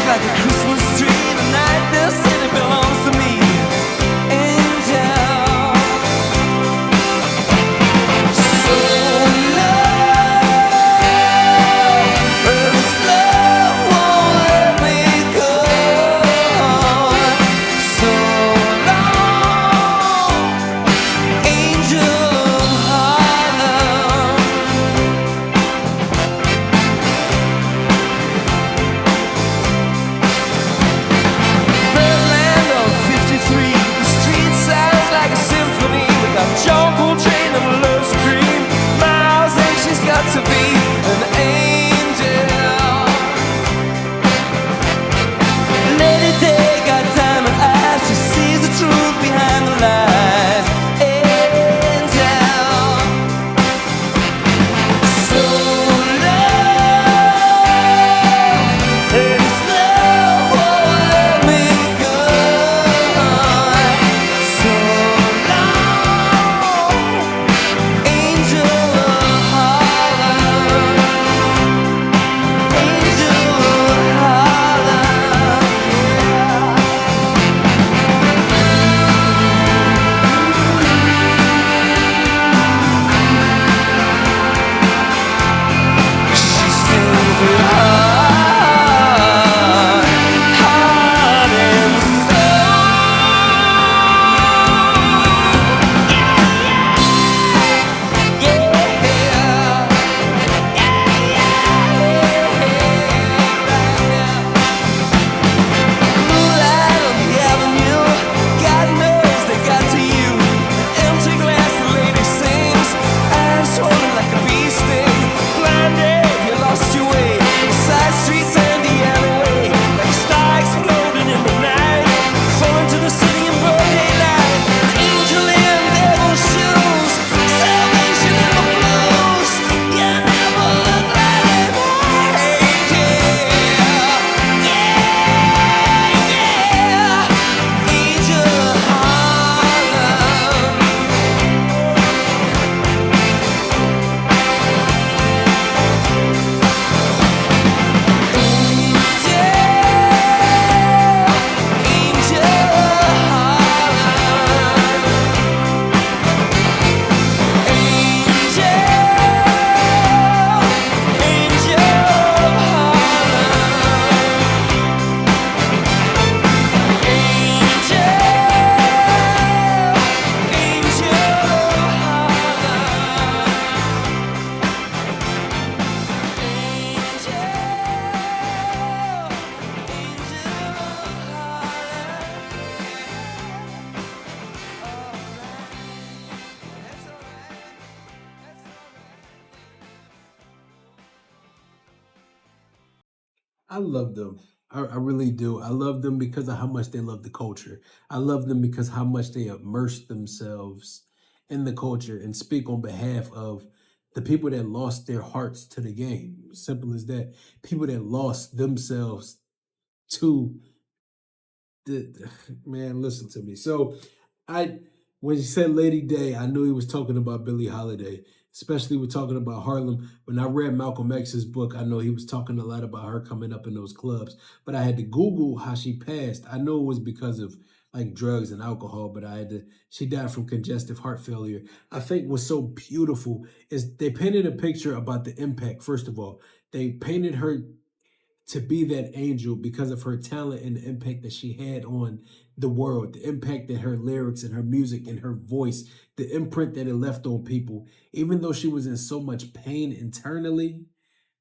Like a Christmas tree I love them. I really do. I love them because of how much they love the culture. I love them because how much they immerse themselves in the culture and speak on behalf of the people that lost their hearts to the game. Simple as that. People that lost themselves to man, listen to me. So I when he said Lady Day, I knew he was talking about Billie Holiday, especially we're talking about Harlem. When I read Malcolm X's book, I know he was talking a lot about her coming up in those clubs. But I had to Google how she passed. I know it was because of like drugs and alcohol, but she died from congestive heart failure. I think what's so beautiful is they painted a picture about the impact, first of all. They painted her to be that angel because of her talent and the impact that she had on the world, the impact that her lyrics and her music and her voice, the imprint that it left on people. Even though she was in so much pain internally,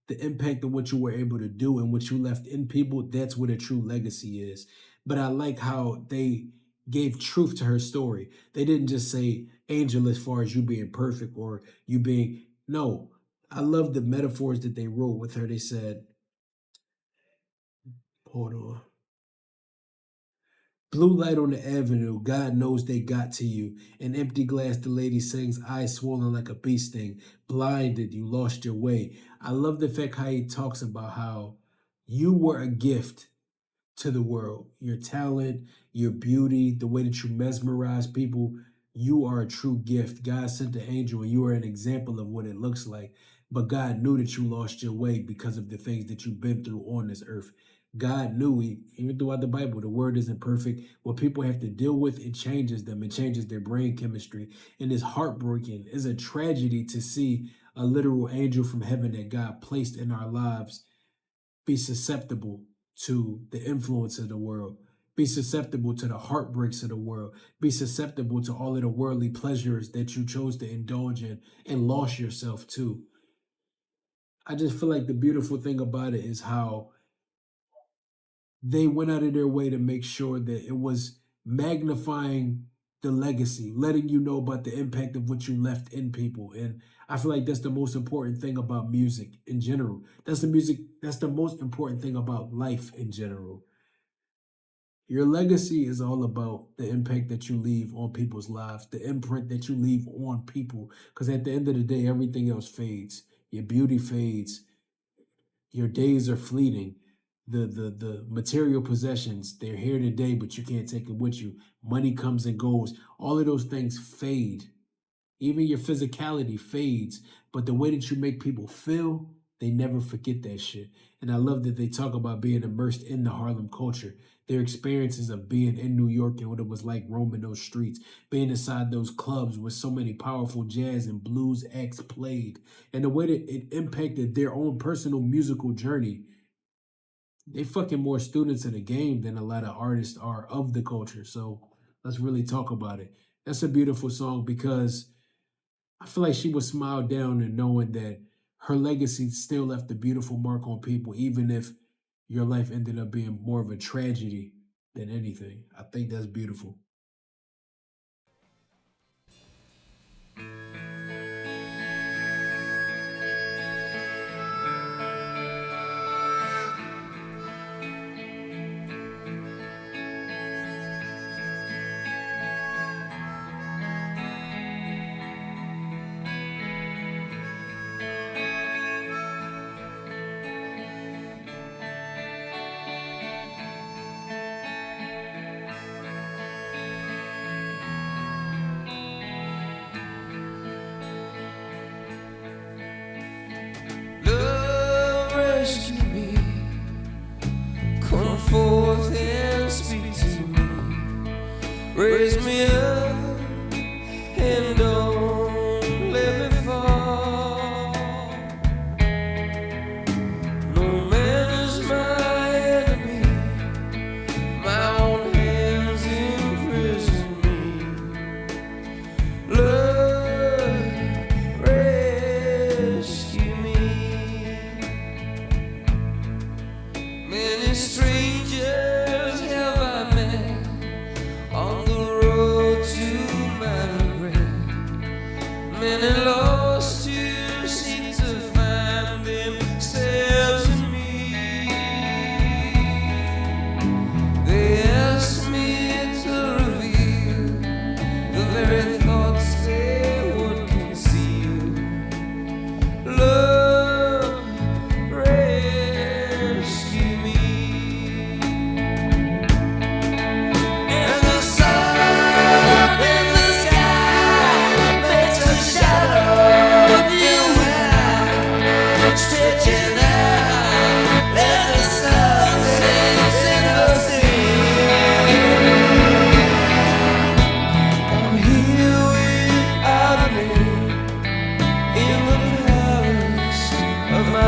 the impact of what you were able to do and what you left in people, that's what a true legacy is. But I like how they gave truth to her story. They didn't just say angel as far as you being perfect or you being, no. I love the metaphors that they wrote with her. They said, hold on. Blue light on the avenue, God knows they got to you. An empty glass, the lady sings, eyes swollen like a bee sting. Blinded, you lost your way. I love the fact how he talks about how you were a gift to the world. Your talent, your beauty, the way that you mesmerize people, you are a true gift. God sent the angel and you are an example of what it looks like. But God knew that you lost your way because of the things that you've been through on this earth. God knew, even throughout the Bible, the word isn't perfect. What people have to deal with, it changes them. It changes their brain chemistry. And it's heartbreaking. It's a tragedy to see a literal angel from heaven that God placed in our lives be susceptible to the influence of the world, be susceptible to the heartbreaks of the world, be susceptible to all of the worldly pleasures that you chose to indulge in and lost yourself to. I just feel like the beautiful thing about it is how they went out of their way to make sure that it was magnifying the legacy, letting you know about the impact of what you left in people. And I feel like that's the most important thing about music in general. That's the most important thing about life in general. Your legacy is all about the impact that you leave on people's lives, the imprint that you leave on people. Because at the end of the day, everything else fades. Your beauty fades. Your days are fleeting. The material possessions, they're here today, but you can't take it with you. Money comes and goes. All of those things fade. Even your physicality fades, but the way that you make people feel, they never forget that shit. And I love that they talk about being immersed in the Harlem culture, their experiences of being in New York and what it was like roaming those streets, being inside those clubs where so many powerful jazz and blues acts played, and the way that it impacted their own personal musical journey. They fucking more students of the game than a lot of artists are of the culture. So let's really talk about it. That's a beautiful song because I feel like she was smiled down in knowing that her legacy still left a beautiful mark on people, even if your life ended up being more of a tragedy than anything. I think that's beautiful. Love rescue me, come forth and speak to me, raise me up and don't let me fall. No man is my enemy, my own hands imprison me. Love rescue me. Many strangers have I met on the road to my regret. Many lost who seek to find themselves in me.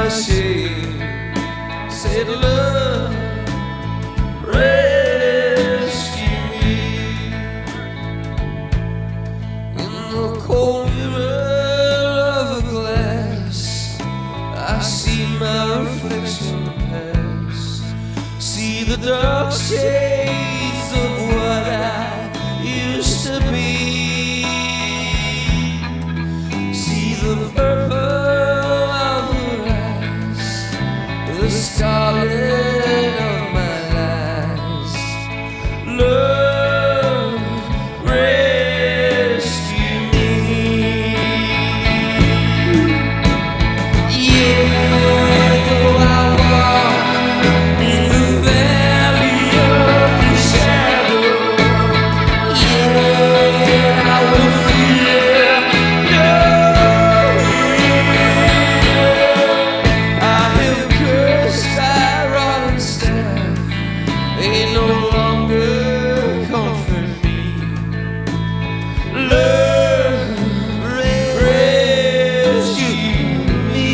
my shame. Said love, rescue me. In the cold mirror of a glass, I see my reflection pass. See the dark shades of what I used to be. See the purple of her eyes, the scarlet of my lies. Love, rescue me. Yeah, though I walk in the valley of the shadow, yeah, I will fear no evil. I have cursed thy rod and staff, they no longer comfort me. Love, rescue me.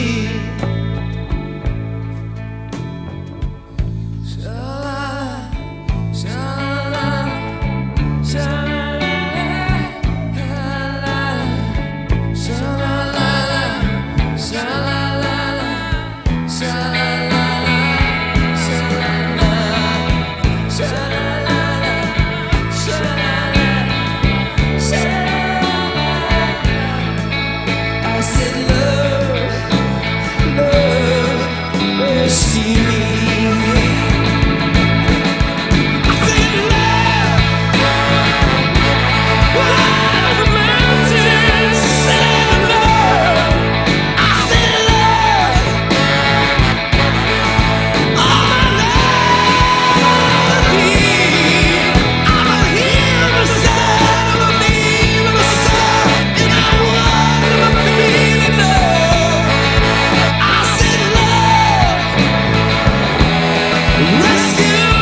Sha-la, sha-la, sha-la-la, sha-la-la, sha-la-la, sha-la-la, sha-la-la, sha-la-la, sha-la-la. I said love, love, rescue me. I said love, while the mountains said love. I said love, all my life I'ma hear the sound of a beam of a star, and I wanna believe in love. I said love, rescue.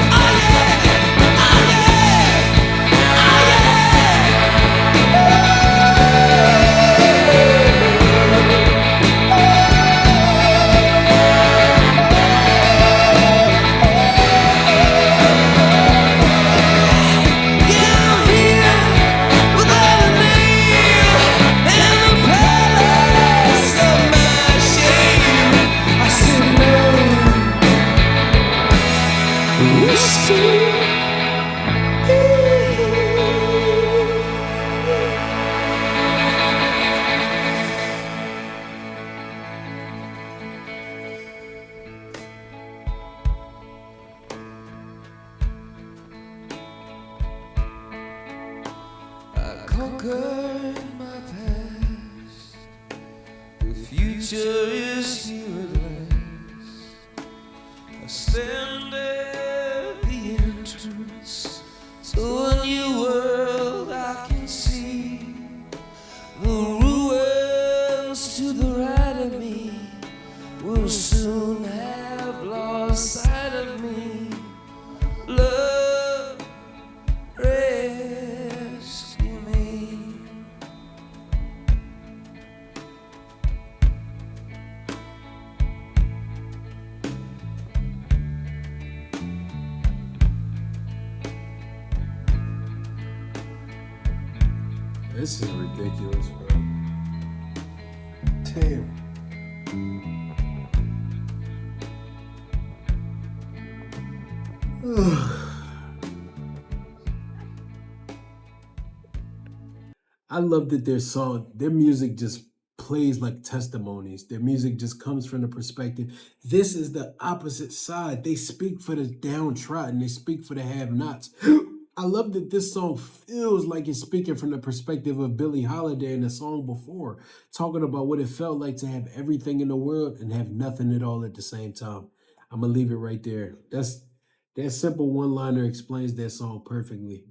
Oh yeah, oh yeah, oh yeah, I'm here with all the name and the palace of my shame. I said love, rescue. I conquered my past. The future is here at last. I stand at the entrance to a new world I can see. The ruins to the right of me will soon have lost sight of me. Love, rescue me. This is ridiculous, bro. Damn. I love that their music just plays like testimonies. Their music just comes from the perspective. This is the opposite side. They speak for the downtrodden. They speak for the have-nots. I love that this song feels like it's speaking from the perspective of Billie Holiday in the song before, talking about what it felt like to have everything in the world and have nothing at all at the same time. I'm gonna leave it right there. That simple one-liner explains that song perfectly.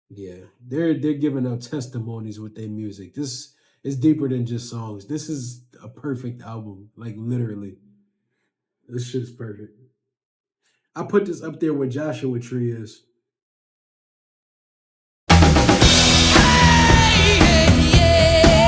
Yeah, they're giving out testimonies with their music. This is deeper than just songs. This is a perfect album, like literally. This shit is perfect. I put this up there where Joshua Tree is. Yeah, yeah.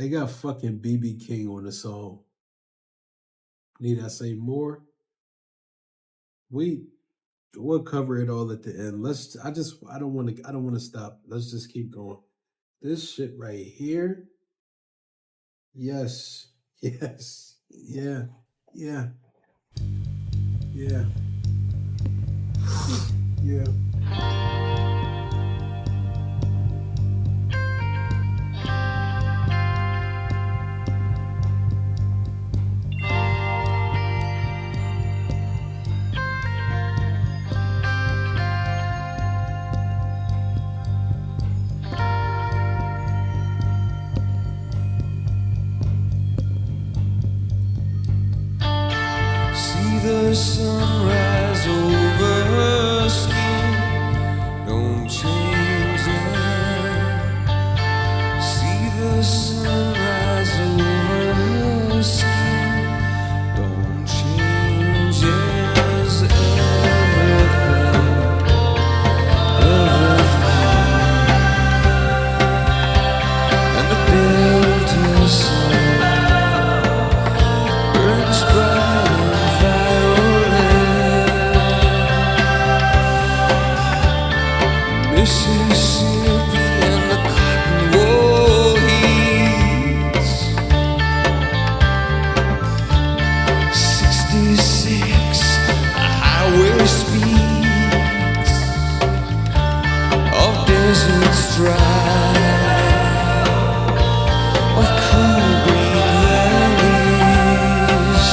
They got fucking BB King on the song. Need I say more? We'll cover it all at the end. I don't want to stop. Let's just keep going. This shit right here. Yes. Yes. Yeah. Yeah. Yeah. Yeah. See the sunrise over her skin. Don't change it. See the sunrise over her skin. Don't change it. Everything, and the built her soul burns bright and violet. Mississippi and the cotton wool heats. 66, the highway speeds of deserts dry, of cool green valleys,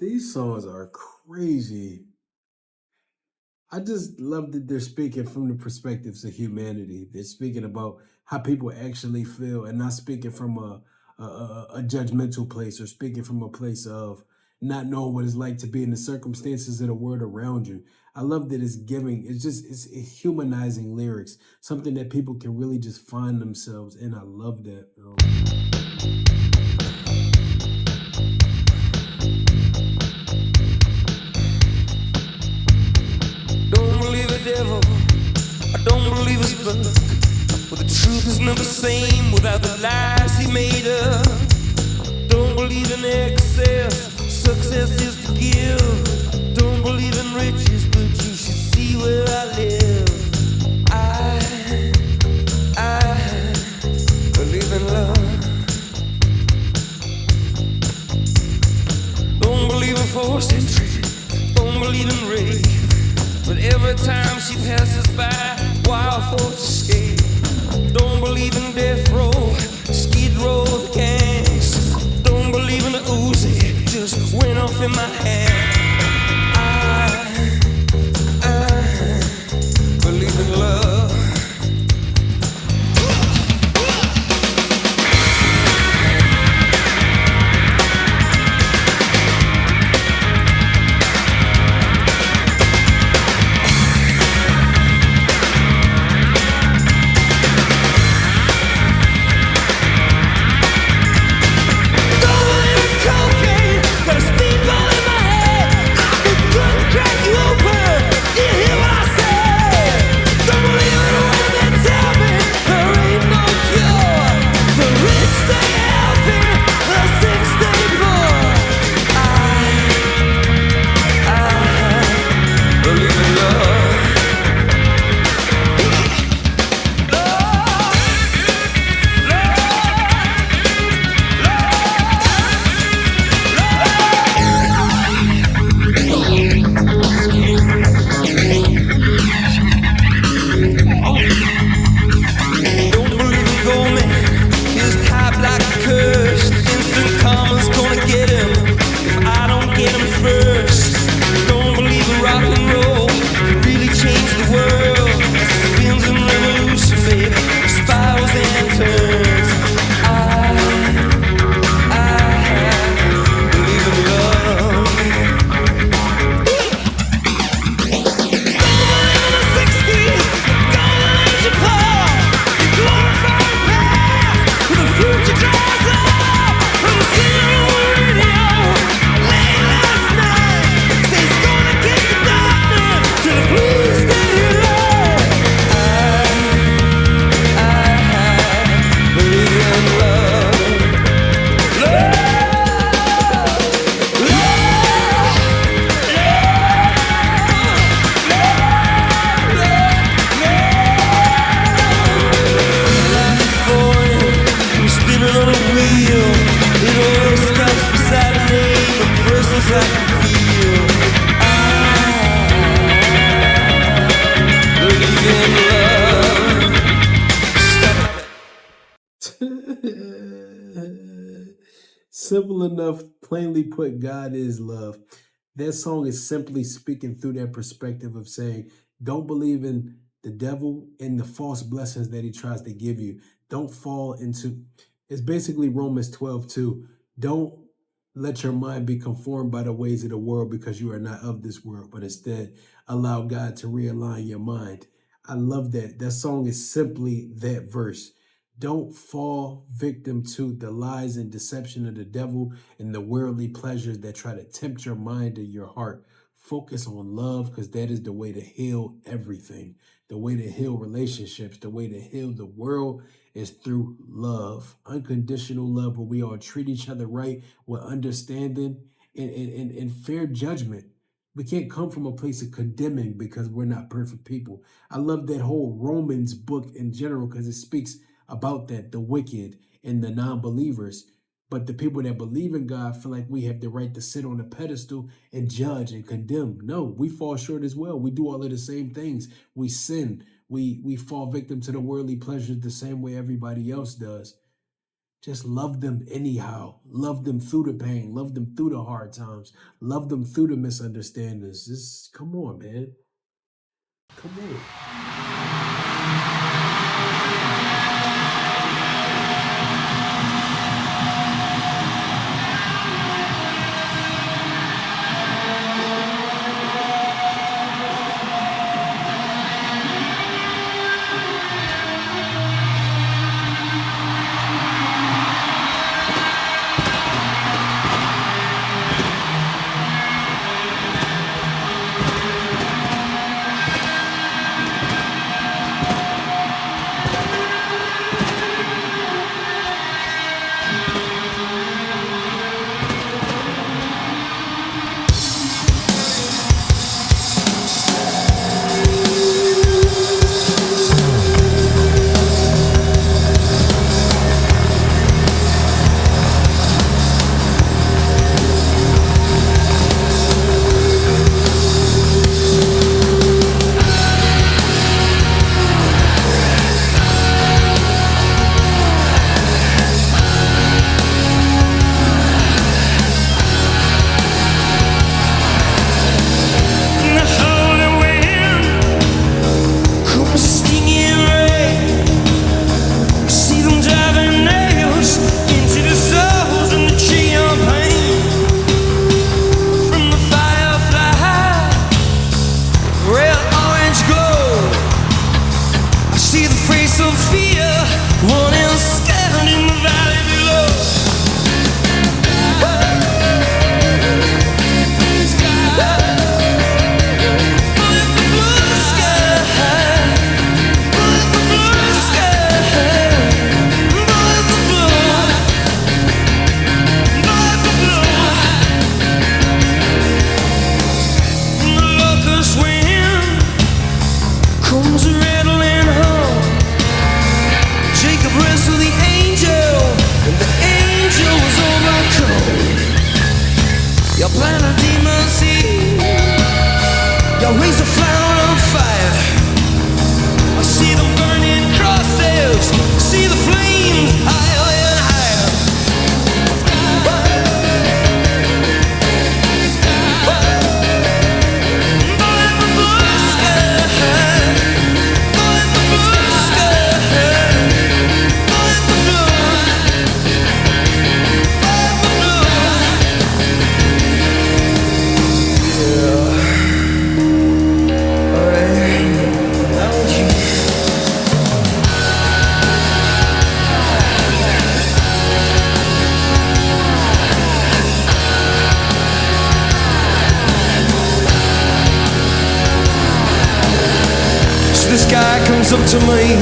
These songs are crazy. I just love that they're speaking from the perspectives of humanity. They're speaking about how people actually feel and not speaking from a judgmental place or speaking from a place of not knowing what it's like to be in the circumstances of the world around you. I love that it's giving, it's humanizing lyrics, something that people can really just find themselves in. I love that. Don't believe the devil, I don't believe his book. But the truth is never the same without the lies he made up. Don't believe in excess, success is to give. Don't believe in riches, but you should see where I live. I believe in love. Don't believe in forced entry, don't believe in rape. But every time she passes by, wild thoughts escape. Don't believe in death row, skid row of gangs. Don't believe in the Uzi, it just went off in my hand. I believe in love. Simple enough, plainly put, God is love. That song is simply speaking through that perspective of saying, don't believe in the devil and the false blessings that he tries to give you. Don't fall into, it's basically Romans 12 too. Don't let your mind be conformed by the ways of the world because you are not of this world, but instead allow God to realign your mind. I love that. That song is simply that verse. Don't fall victim to the lies and deception of the devil and the worldly pleasures that try to tempt your mind and your heart. Focus on love because that is the way to heal everything. The way to heal relationships, the way to heal the world is through love. Unconditional love where we all treat each other right with understanding and fair judgment. We can't come from a place of condemning because we're not perfect people. I love that whole Romans book in general because it speaks about that, the wicked and the non-believers. But the people that believe in God feel like we have the right to sit on a pedestal and judge and condemn. No, we fall short as well. We do all of the same things. We sin. We fall victim to the worldly pleasures the same way everybody else does. Just love them anyhow. Love them through the pain. Love them through the hard times. Love them through the misunderstandings. Just come on, man. Come on. Up to me,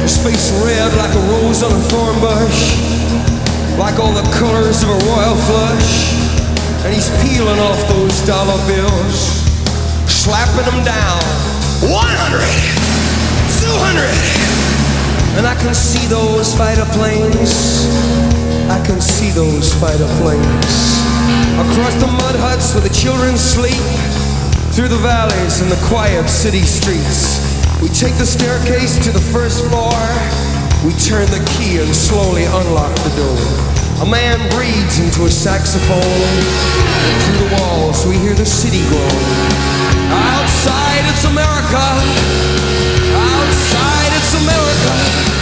his face red like a rose on a thorn bush, like all the colors of a royal flush, and he's peeling off those dollar bills, slapping them down. 100, 200, and I can see those fighter planes. I can see those fighter planes across the mud huts where the children sleep, through the valleys and the quiet city streets. We take the staircase to the first floor. We turn the key and slowly unlock the door. A man breathes into a saxophone. And through the walls we hear the city groan. Outside it's America. Outside it's America.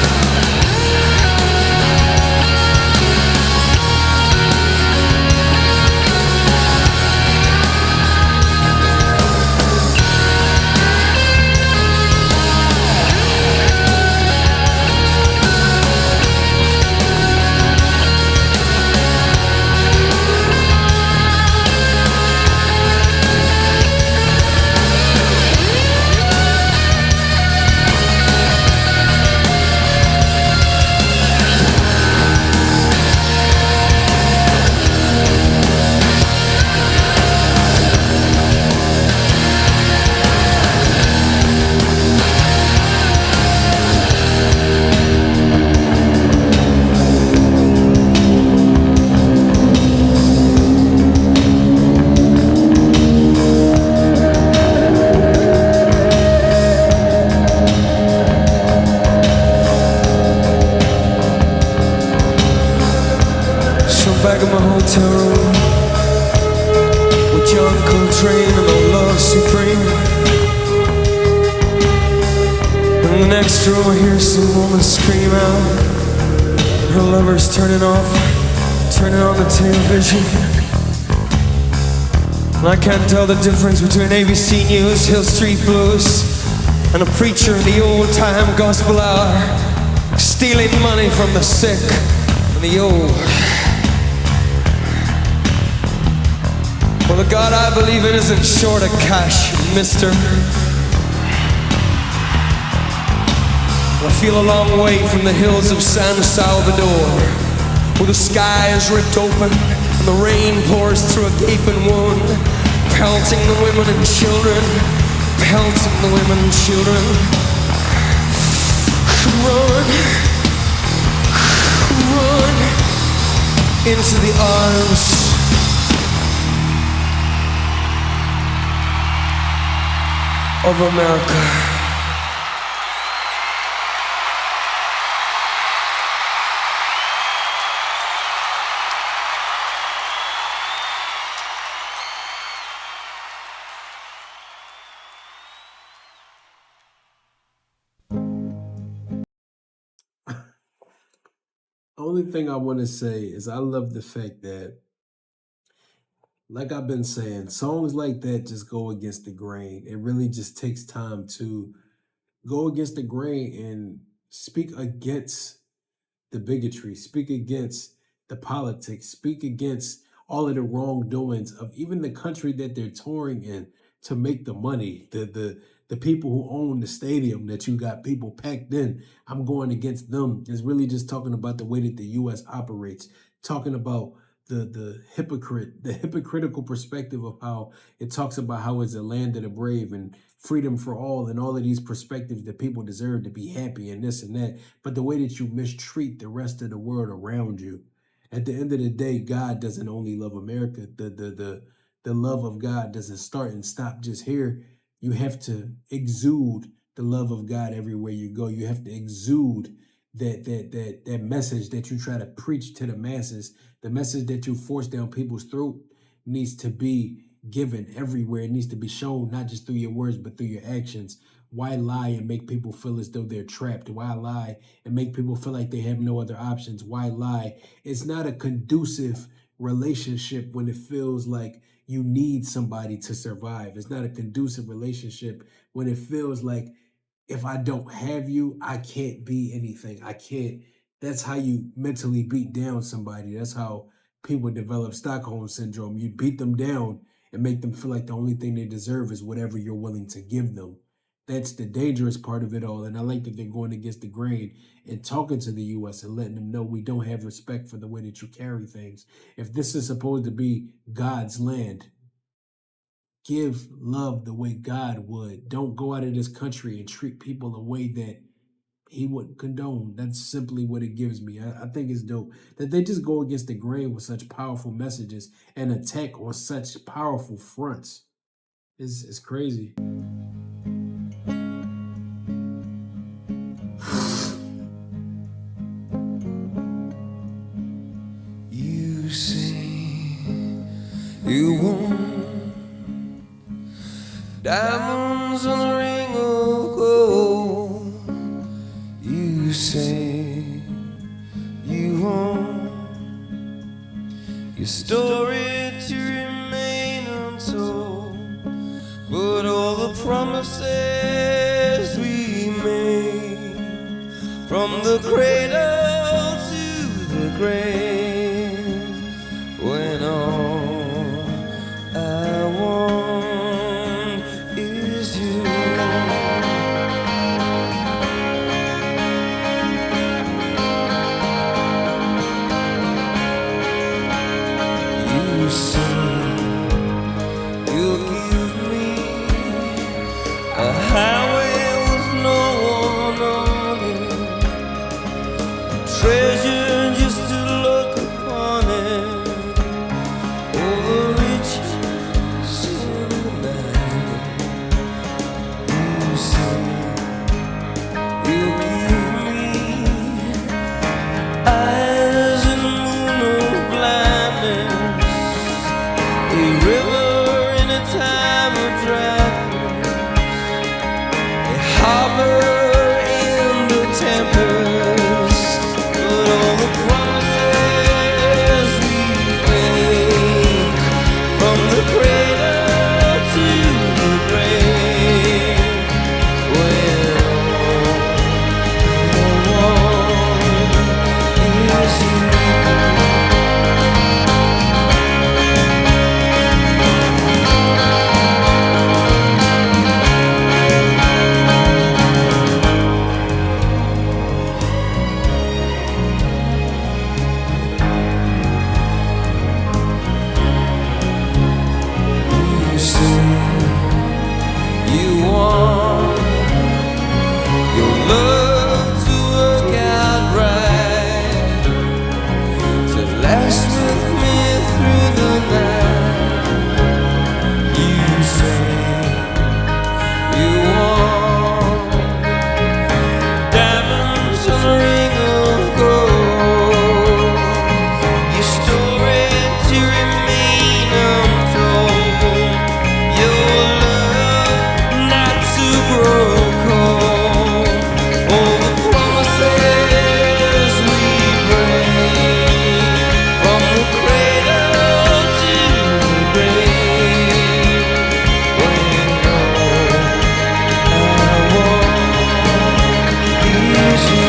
back in my hotel room with John Coltrane and my love supreme. In the next room I hear some woman scream out. Her lover's turning on the television. And I can't tell the difference between ABC News, Hill Street Blues, and a preacher in the old-time gospel hour, stealing money from the sick and the old. Well, the God I believe in isn't short of cash, mister. I feel a long way from the hills of San Salvador, where the sky is ripped open and the rain pours through a gaping wound, pelting the women and children, pelting the women and children. Run, run into the arms of America. Only thing I want to say is I love the fact that, like I've been saying, songs like that just go against the grain. It really just takes time to go against the grain and speak against the bigotry, speak against the politics, speak against all of the wrongdoings of even the country that they're touring in to make the money. The people who own the stadium that you got people packed in, I'm going against them. It's really just talking about the way that the US operates, talking about the hypocritical perspective of how it talks about how it's a land of the brave and freedom for all and all of these perspectives that people deserve to be happy and this and that, but the way that you mistreat the rest of the world around you. At the end of the day, God doesn't only love America. The love of God doesn't start and stop just here. You have to exude the love of God everywhere you go. You have to exude that message that you try to preach to the masses. The message that you force down people's throat needs to be given everywhere. It needs to be shown not just through your words, but through your actions. Why lie and make people feel as though they're trapped? Why lie and make people feel like they have no other options? Why lie? It's not a conducive relationship when it feels like you need somebody to survive. It's not a conducive relationship when it feels like if I don't have you, I can't be anything. I can't. That's how you mentally beat down somebody. That's how people develop Stockholm syndrome. You beat them down and make them feel like the only thing they deserve is whatever you're willing to give them. That's the dangerous part of it all. And I like that they're going against the grain and talking to the US and letting them know we don't have respect for the way that you carry things. If this is supposed to be God's land, give love the way God would. Don't go out of this country and treat people a way that he wouldn't condone. That's simply what it gives me. I think it's dope that they just go against the grain with such powerful messages and attack on such powerful fronts. It's crazy. You say you want diamonds on a ring of gold. You say you want your story to remain untold, but all the promises we made from the cradle to the grave, when all I want is you. You say you'll give me a highway with no one on it, Rest with me through the night. You say you want diamonds and a ring of gold. Your story to remain untold. Your love not to grow cold. All the promises we break, from the cradle to the grave. When all I want is you.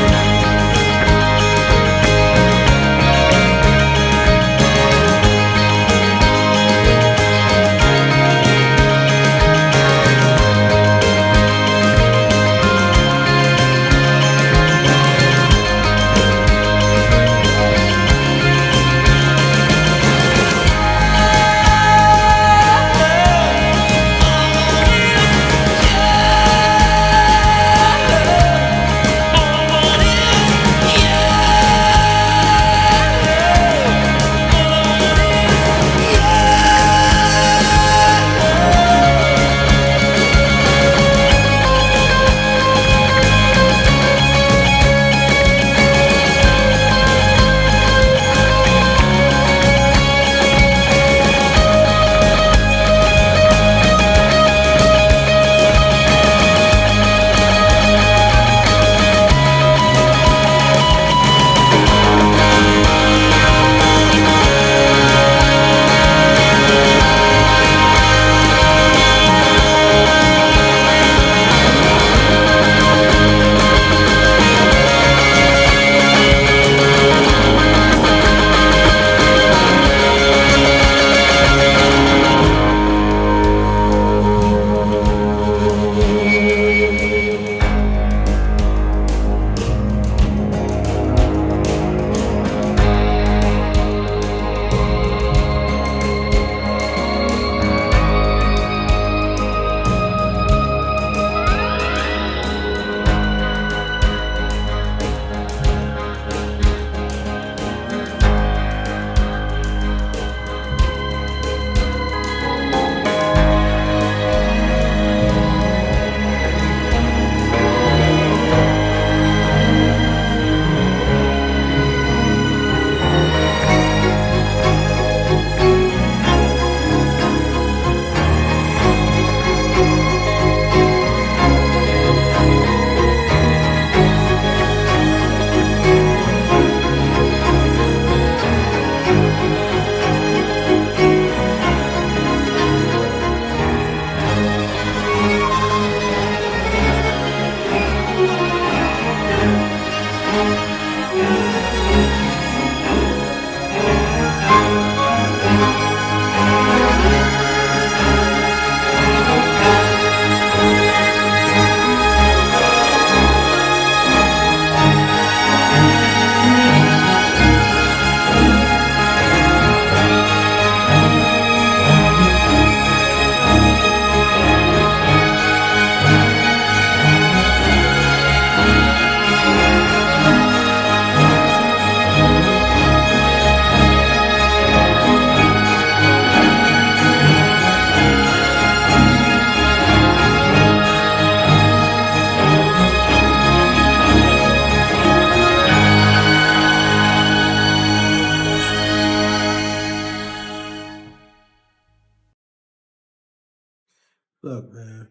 Look, man,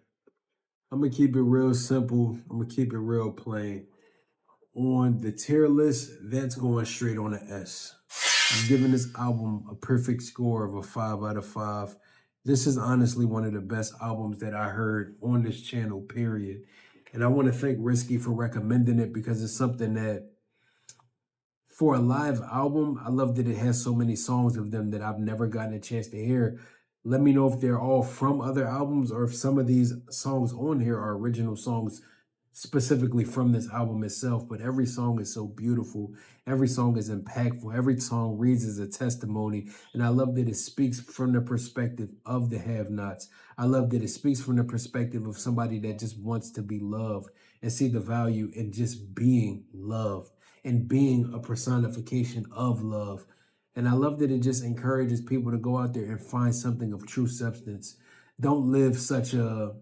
I'm gonna keep it real simple. I'm gonna keep it real plain. On the tier list, that's going straight on an S. I'm giving this album a perfect score of a 5 out of 5. This is honestly one of the best albums that I heard on this channel, period. And I want to thank Risky for recommending it because it's something that, for a live album, I love that it has so many songs of them that I've never gotten a chance to hear. Let me know if they're all from other albums or if some of these songs on here are original songs specifically from this album itself. But every song is so beautiful. Every song is impactful. Every song reads as a testimony. And I love that it speaks from the perspective of the have-nots. I love that it speaks from the perspective of somebody that just wants to be loved and see the value in just being loved and being a personification of love. And I love that it just encourages people to go out there and find something of true substance. Don't live such a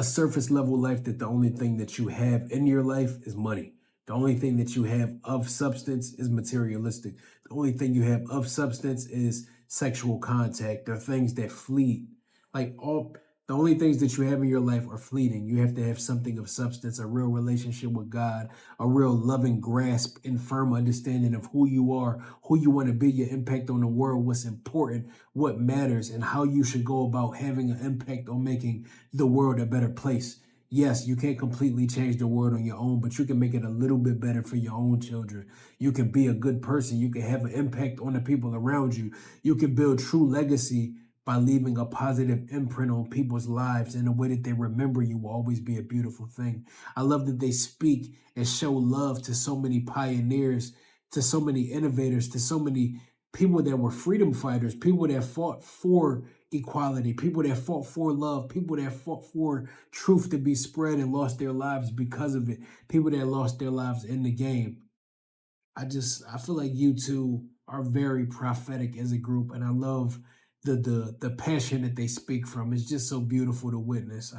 surface level life that the only thing that you have in your life is money. The only thing that you have of substance is materialistic. The only thing you have of substance is sexual contact or things that fleet. Like all the only things that you have in your life are fleeting. You have to have something of substance, a real relationship with God, a real loving grasp and firm understanding of who you are, who you want to be, your impact on the world, what's important, what matters, and how you should go about having an impact on making the world a better place. Yes, you can't completely change the world on your own, but you can make it a little bit better for your own children. You can be a good person. You can have an impact on the people around you. You can build true legacy by leaving a positive imprint on people's lives, in a way that they remember you will always be a beautiful thing. I love that they speak and show love to so many pioneers, to so many innovators, to so many people that were freedom fighters, people that fought for equality, people that fought for love, people that fought for truth to be spread and lost their lives because of it, people that lost their lives in the game. I feel like you two are very prophetic as a group, and I love the passion that they speak from. It's just so beautiful to witness.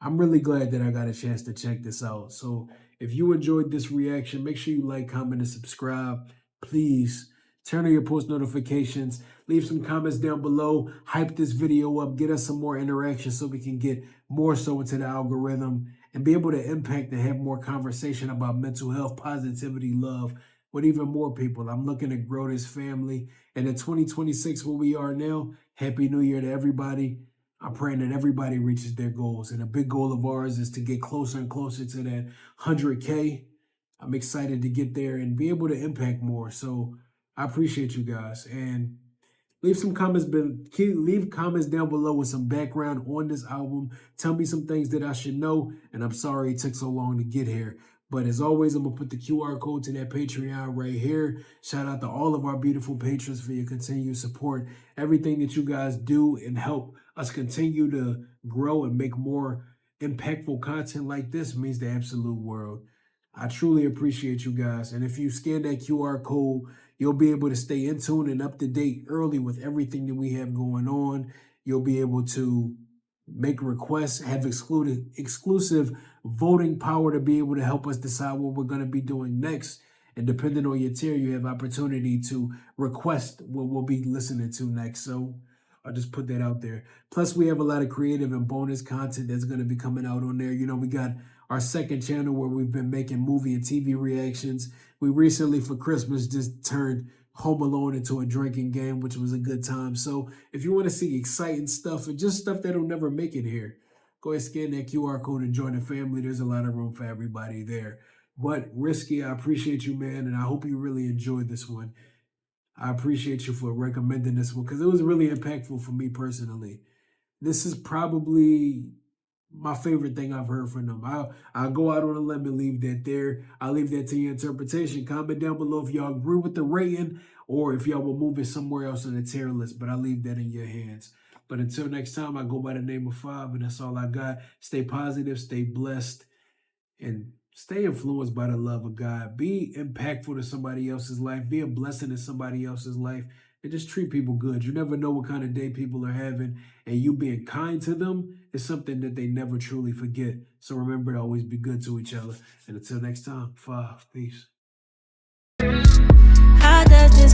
I'm really glad that I got a chance to check this out. So if you enjoyed this reaction, make sure you like, comment, and subscribe. Please turn on your post notifications. Leave some comments down below. Hype this video up. Get us some more interaction so we can get more so into the algorithm and be able to impact and have more conversation about mental health, positivity, love with even more people. I'm looking to grow this family. And in 2026, where we are now, Happy New Year to everybody. I'm praying that everybody reaches their goals. And a big goal of ours is to get closer and closer to that 100K. I'm excited to get there and be able to impact more. So I appreciate you guys. And leave some comments, leave comments down below with some background on this album. Tell me some things that I should know. And I'm sorry it took so long to get here. But as always, I'm going to put the QR code to that Patreon right here. Shout out to all of our beautiful patrons for your continued support. Everything that you guys do and help us continue to grow and make more impactful content like this means the absolute world. I truly appreciate you guys. And if you scan that QR code, you'll be able to stay in tune and up to date early with everything that we have going on. You'll be able to make requests, have exclusive voting power to be able to help us decide what we're going to be doing next. And depending on your tier, you have opportunity to request what we'll be listening to next. So I'll just put that out there. Plus, we have a lot of creative and bonus content that's going to be coming out on there. You know, we got our second channel where we've been making movie and TV reactions. We recently, for Christmas, just turned Home Alone into a drinking game, which was a good time. So if you want to see exciting stuff and just stuff that'll never make it here, go ahead, scan that QR code and join the family. There's a lot of room for everybody there. But Risky, I appreciate you, man, and I hope you really enjoyed this one. I appreciate you for recommending this one because it was really impactful for me personally. This is probably my favorite thing I've heard from them. I'll go out on a limb and leave that there. I'll leave that to your interpretation. Comment down below if y'all agree with the rating or if y'all will move it somewhere else on the tier list, but I'll leave that in your hands. But until next time, I go by the name of 5, and that's all I got. Stay positive, stay blessed, and stay influenced by the love of God. Be impactful to somebody else's life. Be a blessing in somebody else's life. And just treat people good. You never know what kind of day people are having. And you being kind to them is something that they never truly forget. So remember to always be good to each other. And until next time, 5. Peace. How does this